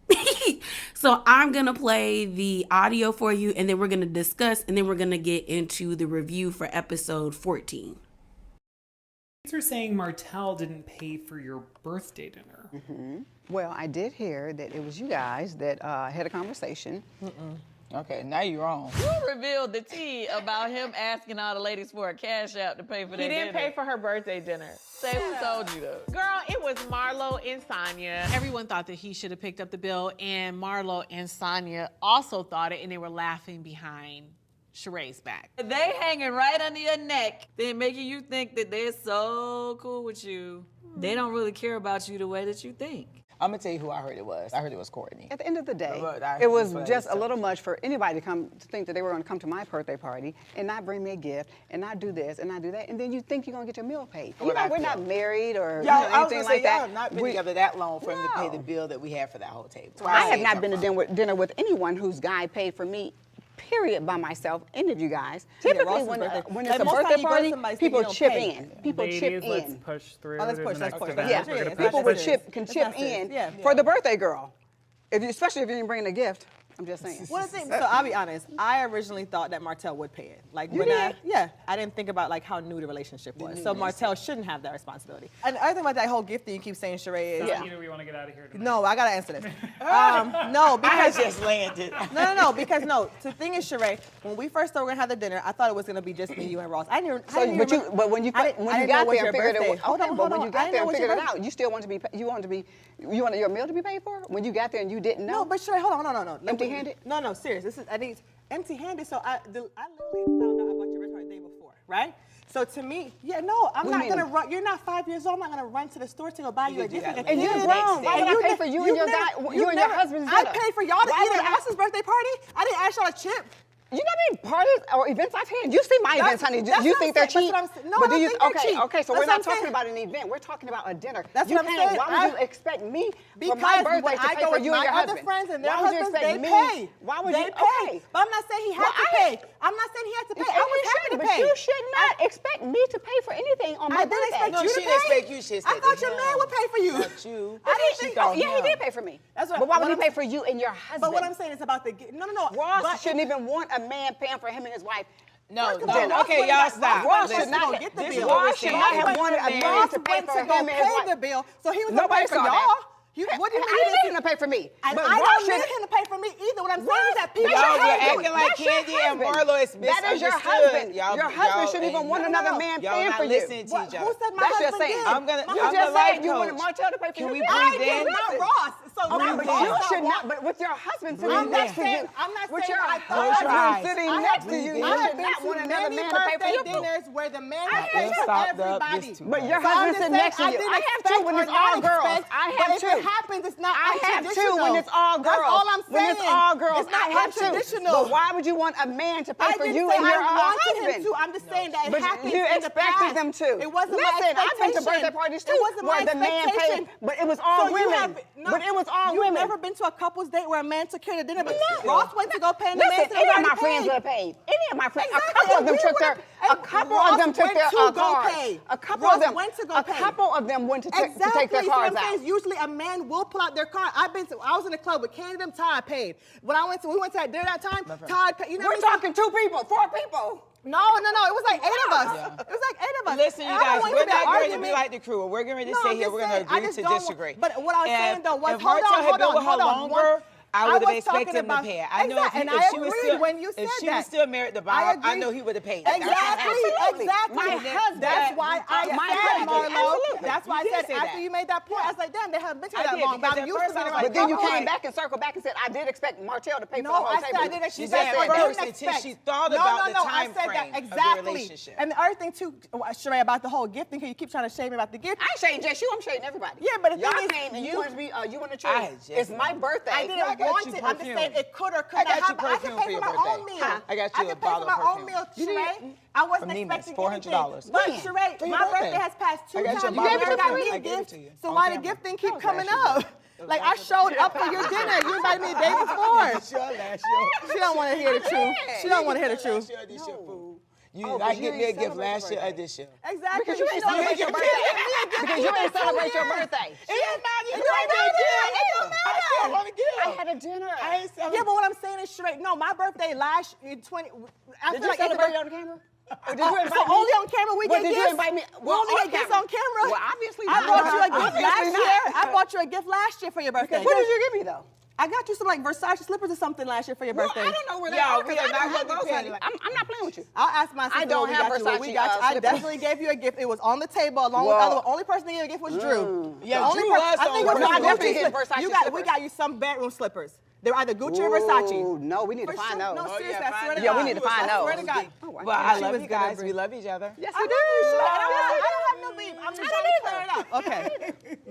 So I'm going to play the audio for you, and then we're going to discuss, and then we're going to get into the review for episode 14. Are saying Martell didn't pay for your birthday dinner. Mm-hmm. Well, I did hear that it was you guys that had a conversation. Okay, now you're wrong. You revealed the tea about him asking all the ladies for a cash out to pay for their dinner. He didn't pay for her birthday dinner. Say who told you though? Girl, it was Marlo and Sonya. Everyone thought that he should have picked up the bill, and Marlo and Sonya also thought it, and they were laughing behind Sheree's back. They hanging right under your neck. They're making you think that they're so cool with you. They don't really care about you the way that you think. I'm gonna tell you who I heard it was. I heard it was Courtney. At the end of the day, I it was heard just it a little much for anybody to think that they were going to come to my birthday party and not bring me a gift and not do this and not do that, and then you think you're going to get your meal paid. You know, we're not married or anything like that. Y'all have not been together that long for him to pay the bill that we had for that whole table. I have not been to dinner with anyone whose guy paid for me. Period, by myself, any of you guys. Typically, when it's a birthday party, people chip in. People chip in. Let's push through. Let's push. Yeah, people would can chip in for the birthday girl. Especially if you didn't bring a gift. I'm just saying. Well, the thing, so I'll be honest. I originally thought that Martell would pay it. Like You did? I didn't think about like how new the relationship was. So Martell shouldn't have that responsibility. And the other thing about that whole gift thing you keep saying, Sheree, is You know we want to get out of here tonight. no, I gotta answer this. No, because I just landed. no, because the thing is, Sheree, when we first started gonna have the dinner, I thought it was gonna be just me, you, and Ross. But when you got there and figured it out, but when you got there and figured it out, you still want wanted your meal to be paid for? When you got there and you didn't know? No, but Sheree, hold on, no. Empty-handed? No, serious. I think it's empty-handed. So I literally found out about your birthday the day before, right? So to me, I'm not gonna run. You're not 5 years old. I'm not gonna run to the store to go buy you a gift. And you're grown. Why would I pay for you and your guy? You and your husband's dinner? I paid for y'all to eat at Ross's birthday party. I didn't ask y'all to chip. You know how many parties or events I've had? You see my events, honey. You think they're cheap? No, I don't think they're cheap. Okay, so we're not talking about an event. We're talking about a dinner. That's what I'm saying. Why would you expect me for my birthday to pay for you and your husband? Because friends and their Why would you husbands, expect they me? pay. Why would they you? pay. Okay. But I'm not saying he had to pay. I'm not saying he had to pay. I was happy to But pay. you should not expect me to pay for anything on my birthday. I didn't expect you to pay. I thought your man would pay for you. Not you. I didn't think. Yeah, he did pay for me. That's what. But why would he pay for you and your husband? But what I'm saying is about the no. Ross shouldn't even want a man paying for him and his wife. No. Okay, y'all stop. Ross should not get the bill. Ross should not have wanted a man to pay for him and his wife. the bill, so he was going to pay for y'all. What do you mean? I didn't need him to pay for me. And But I Ross don't need should. him to pay for me either. What I'm saying is that people Y'all should were pay. acting like Candy and Marlo is misunderstood. That is your husband. Your husband shouldn't even want another man paying for you. Listening to each other. Who said my That's your husband saying. did? I'm gonna. You I'm just a life said you wanted coach. Martell to pay for Can you. we I breathe did, in? not Ross. So Okay, but Ross you not should Ross. not. But with your husband I'm sitting not next to saying. you, I'm not with saying your I husband thought. sitting I next have to you, been- you I have should been not to want another many man to pay for birthday you. dinners where the man Let's pays for stop this everybody. too But much. your So I'm husband just sitting next to saying, you. didn't I have expect two when or it's all not girls. expect, I but have if two. it happens, it's not I have two untraditional. when it's all girls. That's all I'm saying. When it's all girls, It's not I have two. untraditional. But why would you want a man to pay I for didn't you say and your I wanted him husband? to. I'm just saying that it But happened you in the expected past. them to. It wasn't my Listen, I've been to expectation. birthday parties too, It wasn't my where the man expectation. paid, but it was all So you women. have- no, But it was all You've women. never been to a couple's date where a man took care of the dinner, but No. Ross went to go pay and the man Listen, said any of already my friends paid. would have paid. Any of my friends, Exactly, a couple of and them we took their, would've- a and couple Ross of them took went their to go cards. pay. A couple Ross of them went to go a pay. couple of them went to take Exactly. their So what cards I'm saying out. is usually a man will pull out their card. I was in the club with Candy them. Todd paid. When we went to that dinner that time. Todd paid. You know We're talking 2 people, 4 people. No. It was like 8 of us. It was like 8 of us. Listen, you And I don't guys, want we're to be an not going to be argument. like the crew. We're going to No, sit I'm here. just We're going saying, to I agree just to don't want- disagree. But what I was saying though was, if Martell had been with her longer, I would have was talking expected him to about- pay. I know Exactly, and if I she was agreed still when you said if she that. was still married to I Bob, I agree. know he would have paid. Exactly. My husband. That's why I My said, husband. Marlo. Absolutely. That's why You I did said say after that. you made that point, I was like, damn, they haven't been I together that did, long. because But I'm at used first to I being was like, But then you come came on. back and circled back and said, I did expect Martell to pay for the No, whole I table. said I didn't. She She said said at I first didn't until expect. she thought about the I time said frame that of the exactly. relationship. And the other thing too, Sheree, about the whole gifting, because you keep trying to shame me about the gift. I ain't shading just you, I'm shading everybody. Yeah, but the y'all thing is, came and you want to be, you want to I choose. just- It's my birthday. I I didn't got want you it. I'm just perfume. saying it could or could I not got you happen. I can perfume pay for your for my birthday. own meal. Huh? I got you I a can pay bottle for of my own perfume. meal, You did? Sheree. I wasn't From Neiman's, expecting $400. anything. But When? Sheree, For your my birthday. birthday has passed 2 I got times. your You bottle never of got perfume. me I a gave it gift. to you. So On why the camera. gifting keep coming up? Like I showed up for your dinner. You invited me the day before. She don't want to hear the truth. She don't want to hear the truth. You did not get me a gift last year or this year. Exactly. Because you ain't She don't celebrate your want birthday. to give me a gift. Because you ain't celebrate your birthday. It don't matter. It don't matter. It don't matter. I still want to give. I had a dinner. I ain't Yeah, celebrating. but what I'm saying is straight. No, my birthday last in 20. I Did feel you like celebrate it on camera? Or did you invite so me? only on camera we Well, get did gifts. you invite me? We only get gifts on camera. Well, obviously I not. bought you a gift Obviously last not. year. I bought you a gift last year for your birthday. What did you give me though? I got you some like Versace slippers or something last year for your birthday. I don't know where they are because I don't have those. I'm not playing with you. I'll ask my sister. I don't have Versace. We got you. I definitely gave you a gift. It was on the table along with other. The only person that gave a gift was Drew. Yeah, Drew was. I think it was definitely hit Versace slippers. We got you some bedroom slippers. They're either Gucci or Versace. No, we need to find those. No, seriously, I swear to God. Yeah, we need to find those. I swear to God. Well, I love you guys. We love each other. Yes, I we do. I don't have no beef. I'm just trying to clear it up.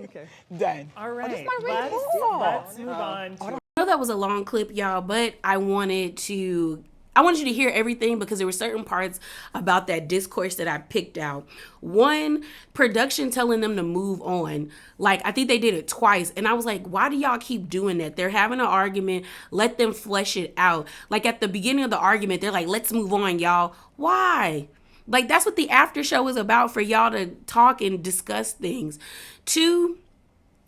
Okay. Done. All right. Let's move on to... I know that was a long clip, y'all, but I wanted you to hear everything because there were certain parts about that discourse that I picked out. One, production telling them to move on. Like, I think they did it twice. And I was like, why do y'all keep doing that? They're having an argument. Let them flesh it out. Like, at the beginning of the argument, they're like, let's move on, y'all. Why? Like, that's what the after show is about, for y'all to talk and discuss things. Two,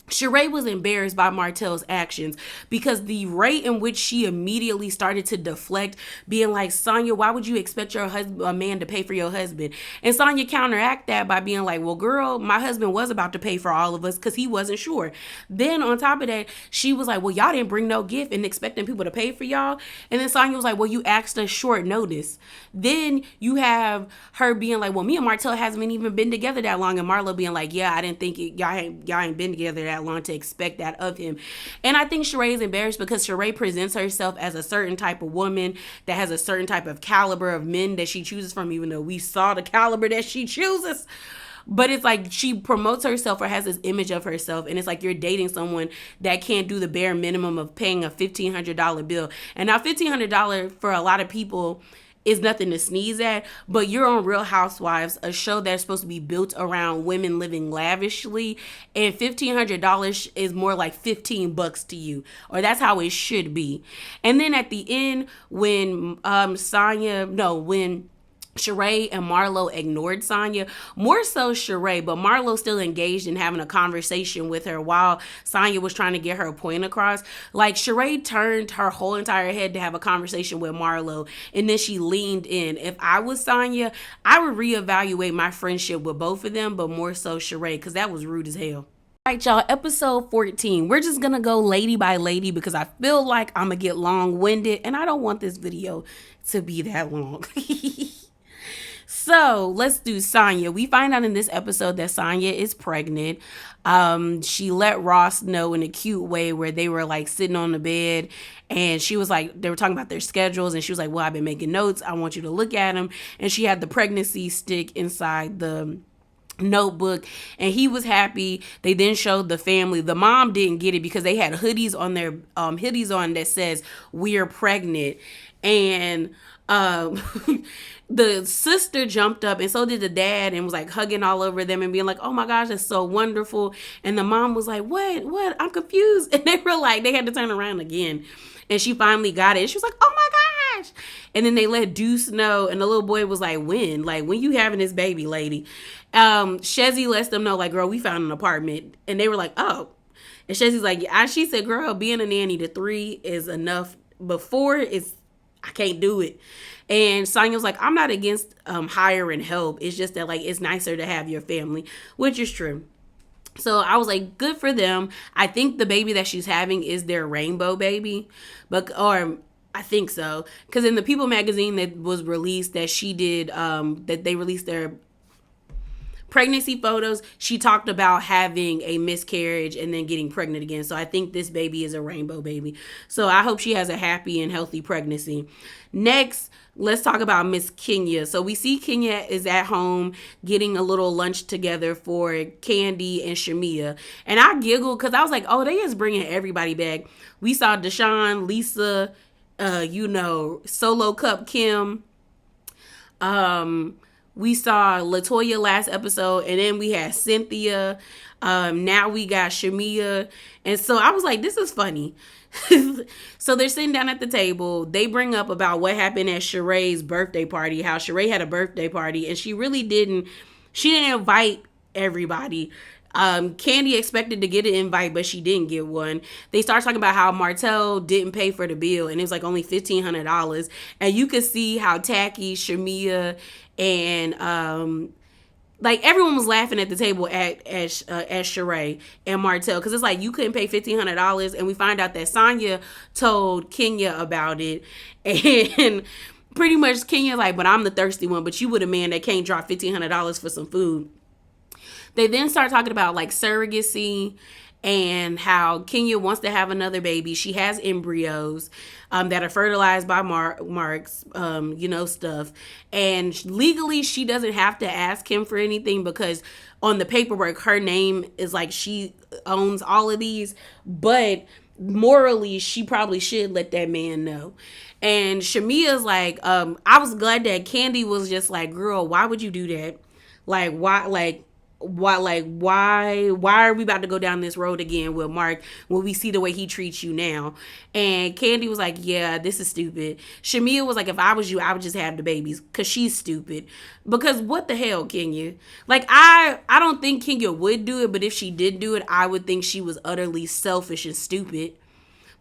Sheree was embarrassed by Martell's actions because the rate in which she immediately started to deflect, being like, Sonya, why would you expect your husband, a man, to pay for your husband? And Sonya counteract that by being like, well, girl, my husband was about to pay for all of us because he wasn't sure. Then on top of that, she was like, well, y'all didn't bring no gift and expecting people to pay for y'all. And then Sonya was like, well, you asked us short notice. Then you have her being like, well, me and Martell hasn't even been together that long. And Marlo being like, yeah, I didn't think y'all ain't been together that long to expect that of him. And I think Sheree is embarrassed because Sheree presents herself as a certain type of woman that has a certain type of caliber of men that she chooses from, even though we saw the caliber that she chooses. But it's like she promotes herself or has this image of herself, and it's like you're dating someone that can't do the bare minimum of paying a $1,500 bill. And now $1,500 for a lot of people is nothing to sneeze at, but you're on Real Housewives, a show that's supposed to be built around women living lavishly, and $1,500 is more like $15 to you, or that's how it should be. And then at the end, when Sheree and Marlo ignored Sonya, more so Sheree, but Marlo still engaged in having a conversation with her while Sonya was trying to get her point across. Like, Sheree turned her whole entire head to have a conversation with Marlo, and then she leaned in. If I was Sonya, I would reevaluate my friendship with both of them, but more so Sheree, because that was rude as hell. All right, y'all, episode 14. We're just going to go lady by lady because I feel like I'm going to get long-winded, and I don't want this video to be that long. So let's do Sonya. We find out in this episode that Sonya is pregnant. She let Ross know in a cute way where they were like sitting on the bed, and she was like, they were talking about their schedules, and she was like, well, I've been making notes. I want you to look at them. And she had the pregnancy stick inside the notebook, and he was happy. They then showed the family. The mom didn't get it because they had hoodies on their hoodies on that says we're pregnant. And the sister jumped up, and so did the dad, and was like hugging all over them and being like, oh my gosh, that's so wonderful. And the mom was like, what? I'm confused. And they were like, they had to turn around again. And she finally got it. And she was like, oh my gosh. And then they let Deuce know, and the little boy was like, when you having this baby, lady? Shezzy lets them know, like, girl, we found an apartment. And they were like, oh. And Shezzy's like, she said, girl, being a nanny to 3 is enough. Before, I can't do it. And Sonya was like, I'm not against hiring help. It's just that, like, it's nicer to have your family, which is true. So I was like, good for them. I think the baby that she's having is their rainbow baby, or I think so. Because in the People magazine that was released, that she did, that they released their pregnancy photos, she talked about having a miscarriage and then getting pregnant again. So I think this baby is a rainbow baby. So I hope she has a happy and healthy pregnancy. Next, let's talk about Miss Kenya. So we see Kenya is at home getting a little lunch together for Candy and Shamia. And I giggled because I was like, oh, they is bringing everybody back. We saw Deshaun, Lisa, Solo Cup Kim. We saw LaToya last episode, and then we had Cynthia. Now we got Shamia. And so I was like, this is funny. So they're sitting down at the table. They bring up about what happened at Sheree's birthday party, how Sheree had a birthday party, and she didn't invite everybody. Candy expected to get an invite, but she didn't get one. They start talking about how Martell didn't pay for the bill, and it was like only $1,500. And you could see how tacky Shamia and like everyone was laughing at the table at Sheree and Martell, because it's like you couldn't pay $1,500, and we find out that Sonya told Kenya about it, and pretty much Kenya's like, but I'm the thirsty one, but you with a man that can't drop $1,500 for some food. They then start talking about like surrogacy and how Kenya wants to have another baby. She has embryos that are fertilized by Mark's, stuff. And legally, she doesn't have to ask him for anything because on the paperwork, her name is like she owns all of these. But morally, she probably should let that man know. And Shamia's like, I was glad that Candy was just like, girl, why would you do that? Like, why are we about to go down this road again with Mark when we see the way he treats you now? And Candy was like, yeah, this is stupid. Shamia was like, if I was you, I would just have the babies, because she's stupid. Because what the hell, Kenya? Like, I don't think Kenya would do it, but if she did do it, I would think she was utterly selfish and stupid.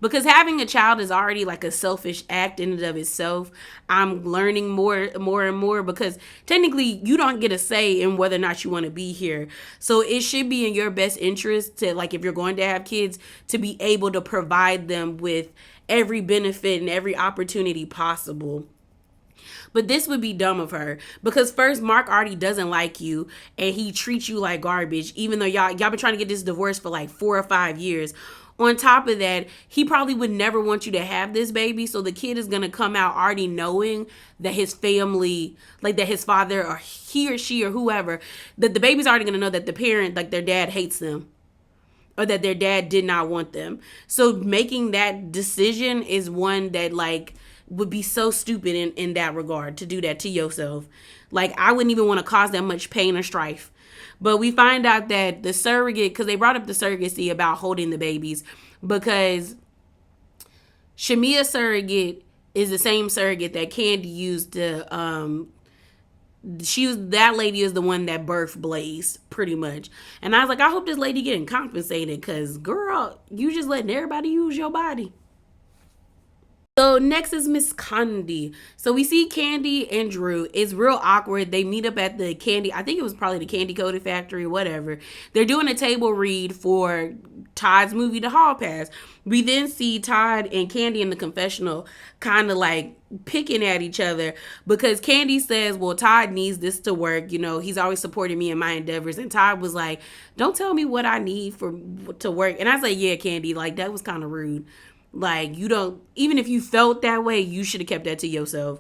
Because having a child is already like a selfish act in and of itself. I'm learning more and more, because technically you don't get a say in whether or not you want to be here. So it should be in your best interest to, like, if you're going to have kids, to be able to provide them with every benefit and every opportunity possible. But this would be dumb of her, because first, Mark already doesn't like you and he treats you like garbage, even though y'all been trying to get this divorce for like 4 or 5 years. On top of that, he probably would never want you to have this baby. So the kid is going to come out already knowing that his family, like that his father or he or she or whoever, that the baby's already going to know that the parent, like their dad, hates them, or that their dad did not want them. So making that decision is one that like would be so stupid in that regard, to do that to yourself. Like, I wouldn't even want to cause that much pain or strife. But we find out that the surrogate, because they brought up the surrogacy about holding the babies, because Shamia's surrogate is the same surrogate that Candy used to, that lady is the one that birthed Blaze, pretty much. And I was like, I hope this lady getting compensated, because girl, you just letting everybody use your body. So next is Miss Candy. So we see Candy and Drew. It's real awkward. They meet up at the candy, I think it was probably the Candy Coated Factory, whatever. They're doing a table read for Todd's movie, The Hall Pass. We then see Todd and Candy in the confessional kind of like picking at each other, because Candy says, well, Todd needs this to work. You know, he's always supporting me in my endeavors. And Todd was like, don't tell me what I need to work. And I was like, yeah, Candy, like that was kind of rude. Like, you don't, even if you felt that way, you should have kept that to yourself.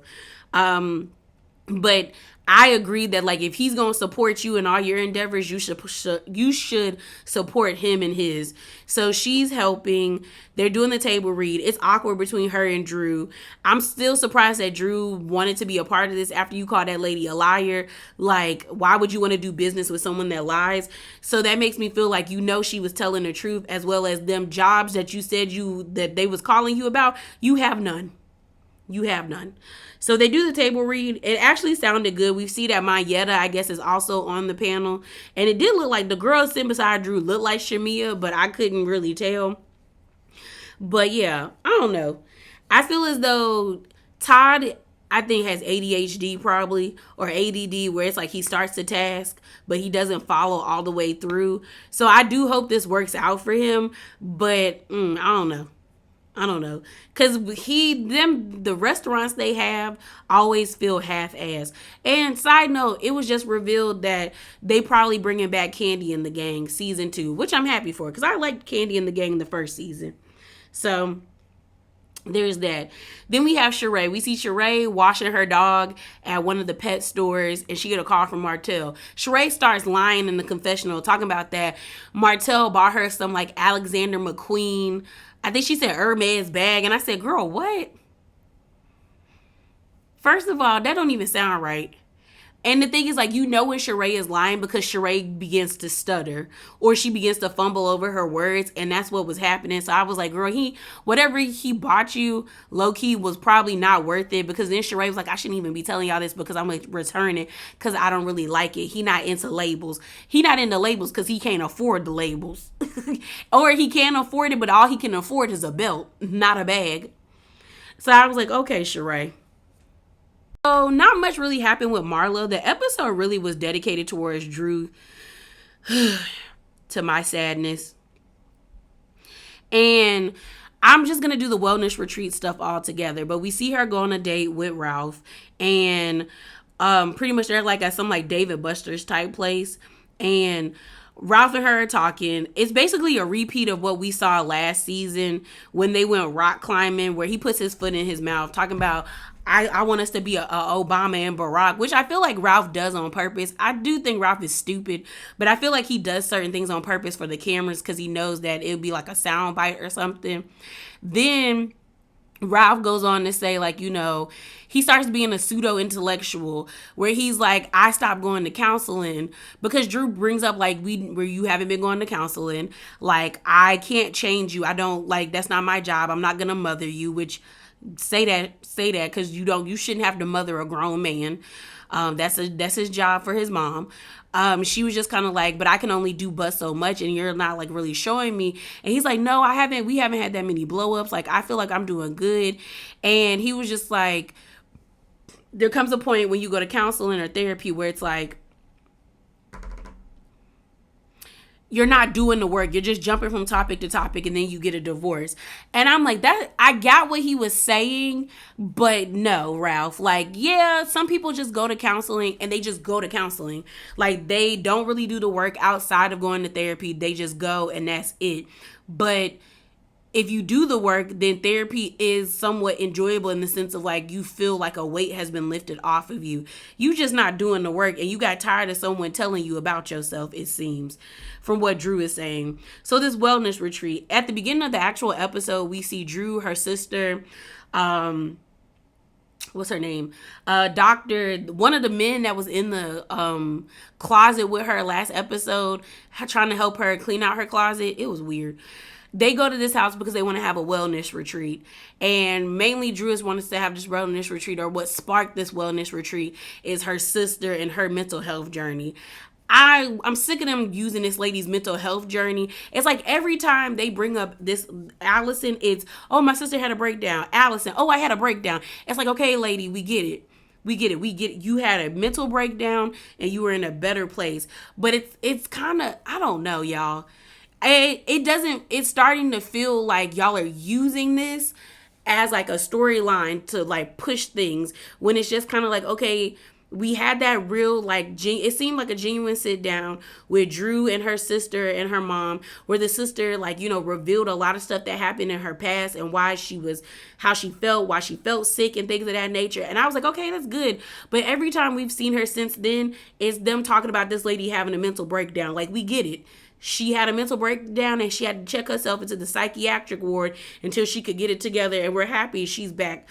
But I agree that, like, if he's going to support you in all your endeavors, you should support him in his. So she's helping. They're doing the table read. It's awkward between her and Drew. I'm still surprised that Drew wanted to be a part of this after you called that lady a liar. Like, why would you want to do business with someone that lies? So that makes me feel like, you know, she was telling the truth, as well as them jobs that you said that they was calling you about. You have none. You have none. So they do the table read. It actually sounded good. We see that Mayetta, I guess, is also on the panel. And it did look like the girl sitting beside Drew looked like Shamia, but I couldn't really tell. But yeah, I don't know. I feel as though Todd, I think, has ADHD probably, or ADD, where it's like he starts the task, but he doesn't follow all the way through. So I do hope this works out for him. But I don't know. Because the restaurants they have always feel half-assed. And side note, it was just revealed that they probably bringing back Candy and the Gang season 2, which I'm happy for, because I liked Candy and the Gang the first season. So there's that. Then we have Sheree. We see Sheree washing her dog at one of the pet stores, and she get a call from Martell. Sheree starts lying in the confessional, talking about that Martell bought her some like Alexander McQueen, I think she said Hermes bag. And I said, girl, what? First of all, that don't even sound right. And the thing is, like, you know when Sheree is lying, because Sheree begins to stutter, or she begins to fumble over her words, and that's what was happening. So I was like, girl, whatever he bought you, low-key, was probably not worth it, because then Sheree was like, I shouldn't even be telling y'all this, because I'm going to return it, because I don't really like it. He not into labels. He not into labels because he can't afford the labels. Or he can afford it, but all he can afford is a belt, not a bag. So I was like, okay, Sheree. So not much really happened with Marlo. The episode really was dedicated towards Drew, to my sadness. And I'm just going to do the wellness retreat stuff all together. But we see her go on a date with Ralph. And pretty much they're like at some like David Buster's type place. And Ralph and her are talking. It's basically a repeat of what we saw last season when they went rock climbing, where he puts his foot in his mouth, talking about, I want us to be a Obama and Barack, which I feel like Ralph does on purpose. I do think Ralph is stupid, but I feel like he does certain things on purpose for the cameras because he knows that it would be like a sound bite or something. Then Ralph goes on to say, like, you know, he starts being a pseudo-intellectual where he's like, I stopped going to counseling because Drew brings up, like, where you haven't been going to counseling. Like, I can't change you. I don't, like, that's not my job. I'm not going to mother you, which say that because you shouldn't have to mother a grown man. That's his job for his mom. She was just kind of like, but I can only do but so much and you're not like really showing me. And he's like, no, we haven't had that many blow ups. Like, I feel like I'm doing good. And he was just like, there comes a point when you go to counseling or therapy where it's like, you're not doing the work. You're just jumping from topic to topic and then you get a divorce. And I'm like, that I got what he was saying, but no, Ralph. Like, yeah, some people just go to counseling and they just go to counseling. Like, they don't really do the work outside of going to therapy. They just go and that's it. But if you do the work, then therapy is somewhat enjoyable in the sense of like you feel like a weight has been lifted off of you. You just not doing the work and you got tired of someone telling you about yourself, it seems, from what Drew is saying. So this wellness retreat, at the beginning of the actual episode, we see Drew, her sister, what's her name? Doctor, one of the men that was in the closet with her last episode, trying to help her clean out her closet. It was weird. They go to this house because they want to have a wellness retreat. And mainly Drew is wanting to have this wellness retreat, or what sparked this wellness retreat is her sister and her mental health journey. I'm sick of them using this lady's mental health journey. It's like every time they bring up this Allison, it's, oh, my sister had a breakdown. Allison, oh, I had a breakdown. It's like, okay, lady, we get it. We get it. You had a mental breakdown and you were in a better place. But it's kind of, I don't know, y'all. It's starting to feel like y'all are using this as like a storyline to like push things when it's just kind of like, okay, we had that real, like, it seemed like a genuine sit down with Drew and her sister and her mom, where the sister, like, you know, revealed a lot of stuff that happened in her past and how she felt sick and things of that nature. And I was like, okay, that's good. But every time we've seen her since then, it's them talking about this lady having a mental breakdown. Like, we get it. She had a mental breakdown and she had to check herself into the psychiatric ward until she could get it together. And we're happy she's back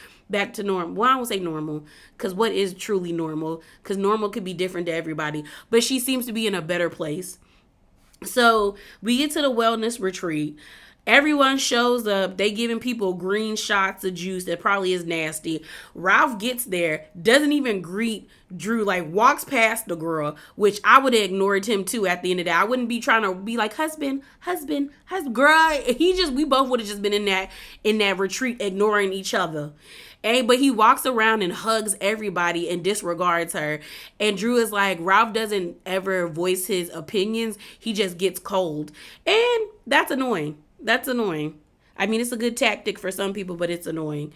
to normal. Well, I won't say normal, because what is truly normal? Because normal could be different to everybody. But she seems to be in a better place. So we get to the wellness retreat. Everyone shows up. They giving people green shots of juice that probably is nasty. Ralph gets there, doesn't even greet Drew, like walks past the girl, which I would have ignored him too at the end of that. I wouldn't be trying to be like, husband, girl. We both would have just been in that retreat ignoring each other. But he walks around and hugs everybody and disregards her. And Drew is like, Ralph doesn't ever voice his opinions. He just gets cold. And that's annoying. I mean, it's a good tactic for some people, but it's annoying.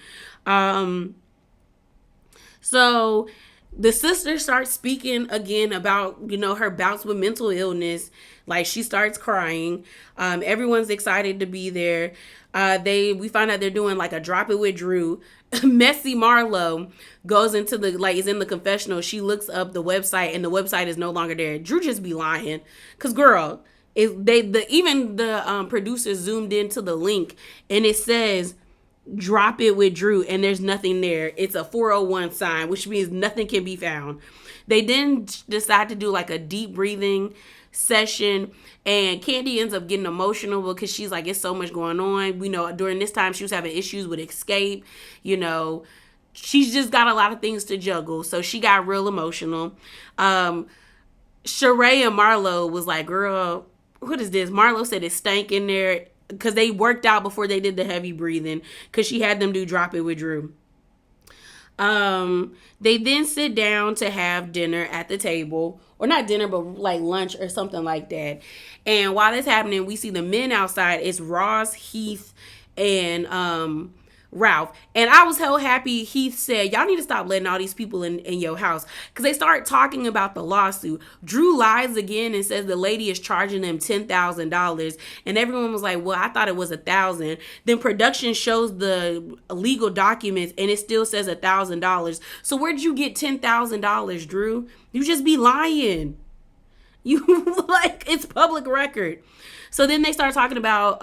So the sister starts speaking again about, you know, her bouts with mental illness. Like, she starts crying. Everyone's excited to be there. We find out they're doing like a drop it with Drew. Messy Marlo goes into is in the confessional. She looks up the website and the website is no longer there. Drew just be lying. 'Cause girl, the producers zoomed into the link and it says drop it with Drew and there's nothing there. It's a 401 sign, which means nothing can be found. They then decide to do like a deep breathing session, and Candy ends up getting emotional because she's like, it's so much going on. We know during this time she was having issues with Escape. You know, she's just got a lot of things to juggle, so she got real emotional. Sheree and Marlo was like, girl, what is this? Marlo said it stank in there because they worked out before they did the heavy breathing because she had them do drop it with Drew. They then sit down to have dinner at the table, or not dinner, but like lunch or something like that. And while that's happening, we see the men outside. It's Ross, Heath, and Ralph. And I was so happy Heath said, y'all need to stop letting all these people in your house. Because they start talking about the lawsuit. Drew lies again and says the lady is charging them $10,000. And everyone was like, well, I thought it was $1,000. Then production shows the legal documents and it still says $1,000. So where'd you get $10,000, Drew? You just be lying. You like, it's public record. So then they start talking about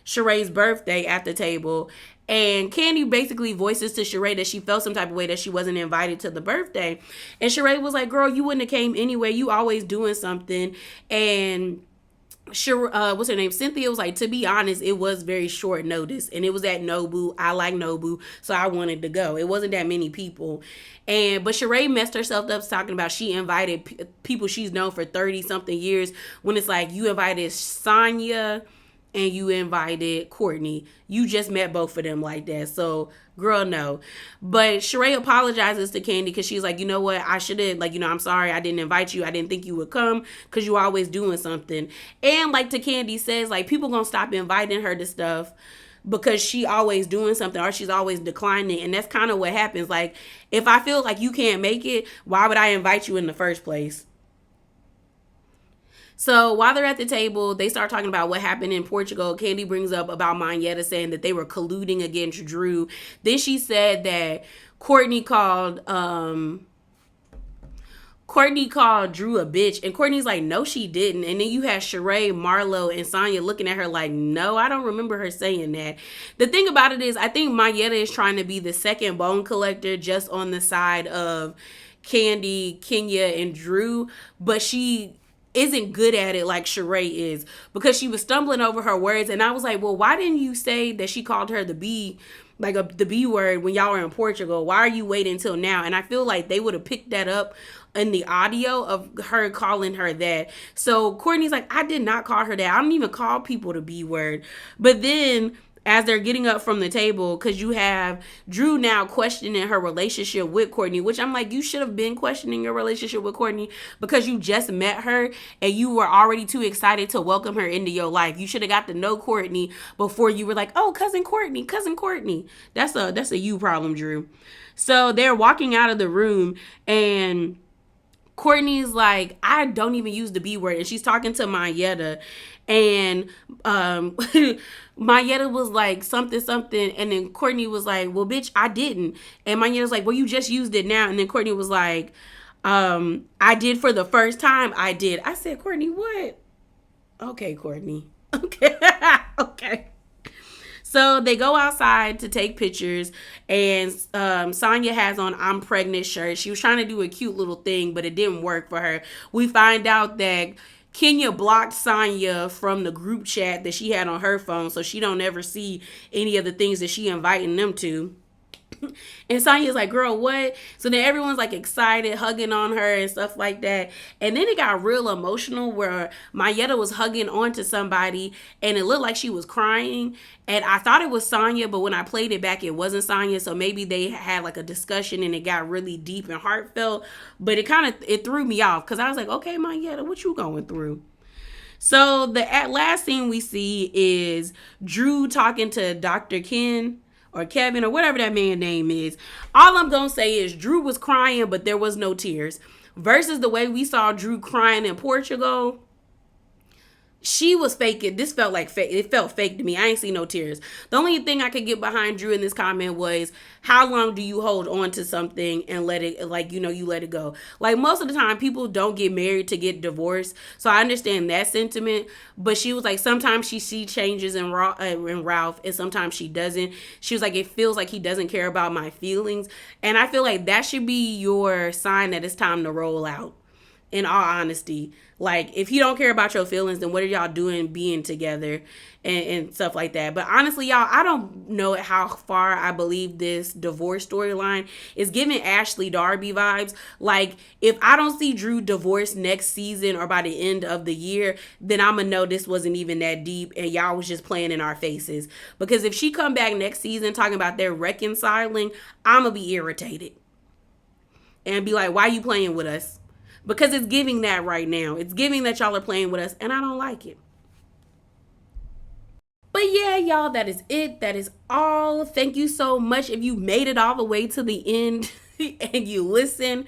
Sheree's birthday at the table. And Candy basically voices to Sheree that she felt some type of way that she wasn't invited to the birthday. And Sheree was like, girl, you wouldn't have came anyway. You always doing something. And what's her name? Cynthia was like, to be honest, it was very short notice. And it was at Nobu. I like Nobu. So I wanted to go. It wasn't that many people. But Sheree messed herself up talking about she invited people she's known for 30 something years, when it's like, you invited Sonya and you invited Courtney. You just met both of them like that. So, girl, no. But Sheree apologizes to Candy because she's like, you know what? I should have, I'm sorry I didn't invite you. I didn't think you would come because you always doing something. And like to Candy says, like, people gonna stop inviting her to stuff because she always doing something or she's always declining. And that's kind of what happens. Like, if I feel like you can't make it, why would I invite you in the first place? So while they're at the table, they start talking about what happened in Portugal. Candy brings up about Mayetta saying that they were colluding against Drew. Then she said that Courtney called Drew a bitch. And Courtney's like, no, she didn't. And then you had Sheree, Marlo, and Sonya looking at her like, no, I don't remember her saying that. The thing about it is, I think Mayetta is trying to be the second bone collector just on the side of Candy, Kenya, and Drew. But she isn't good at it like Sheree is, because she was stumbling over her words. And I was like, well, why didn't you say that she called her the B, the B word when y'all were in Portugal? Why are you waiting until now? And I feel like they would have picked that up in the audio of her calling her that. So Courtney's like, I did not call her that. I don't even call people the B word. But then as they're getting up from the table, because you have Drew now questioning her relationship with Courtney, which I'm like, you should have been questioning your relationship with Courtney because you just met her and you were already too excited to welcome her into your life. You should have got to know Courtney before you were like, oh, cousin Courtney. That's a you problem, Drew. So they're walking out of the room and Courtney's like, I don't even use the B word. And she's talking to Mayetta. And Mayetta was like, something. And then Courtney was like, well, bitch, I didn't. And Mayetta's like, well, you just used it now. And then Courtney was like, I did for the first time. I did. I said, Courtney, what? Okay, Courtney. Okay. Okay. So they go outside to take pictures, and Sonya has on I'm pregnant shirt. She was trying to do a cute little thing, but it didn't work for her. We find out that Kenya blocked Sonya from the group chat that she had on her phone, so she don't ever see any of the things that she inviting them to. And Sonya's like, girl, what? So then everyone's like excited, hugging on her and stuff like that. And then it got real emotional where Mayetta was hugging onto somebody and it looked like she was crying. And I thought it was Sonya, but when I played it back, it wasn't Sonya. So maybe they had like a discussion and it got really deep and heartfelt. But it threw me off because I was like, okay, Mayetta, what you going through? So the last scene we see is Drew talking to Dr. Ken or Kevin or whatever that man's name is. All I'm going to say is Drew was crying, but there was no tears. Versus the way we saw Drew crying in Portugal. She was faking. This felt like fake. It felt fake to me. I ain't seen no tears. The only thing I could get behind Drew in this comment was, how long do you hold on to something and let it, you let it go? Like, most of the time, people don't get married to get divorced. So I understand that sentiment. But she was like, sometimes she sees changes in Ralph and sometimes she doesn't. She was like, it feels like he doesn't care about my feelings. And I feel like that should be your sign that it's time to roll out. in all honesty. Like, if he don't care about your feelings, then what are y'all doing being together and stuff like that? But honestly, y'all, I don't know how far I believe this divorce storyline is giving Ashley Darby vibes. Like, if I don't see Drew divorced next season or by the end of the year, then I'm gonna know this wasn't even that deep and y'all was just playing in our faces. Because if she come back next season talking about their reconciling, I'm gonna be irritated and be like, why you playing with us? Because it's giving that right now. It's giving that y'all are playing with us, and I don't like it. But yeah, y'all, that is it. That is all. Thank you so much. If you made it all the way to the end and you listen,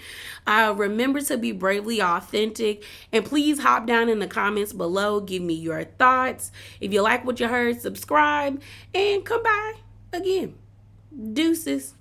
remember to be bravely authentic. And please hop down in the comments below. Give me your thoughts. If you like what you heard, subscribe and come by again. Deuces.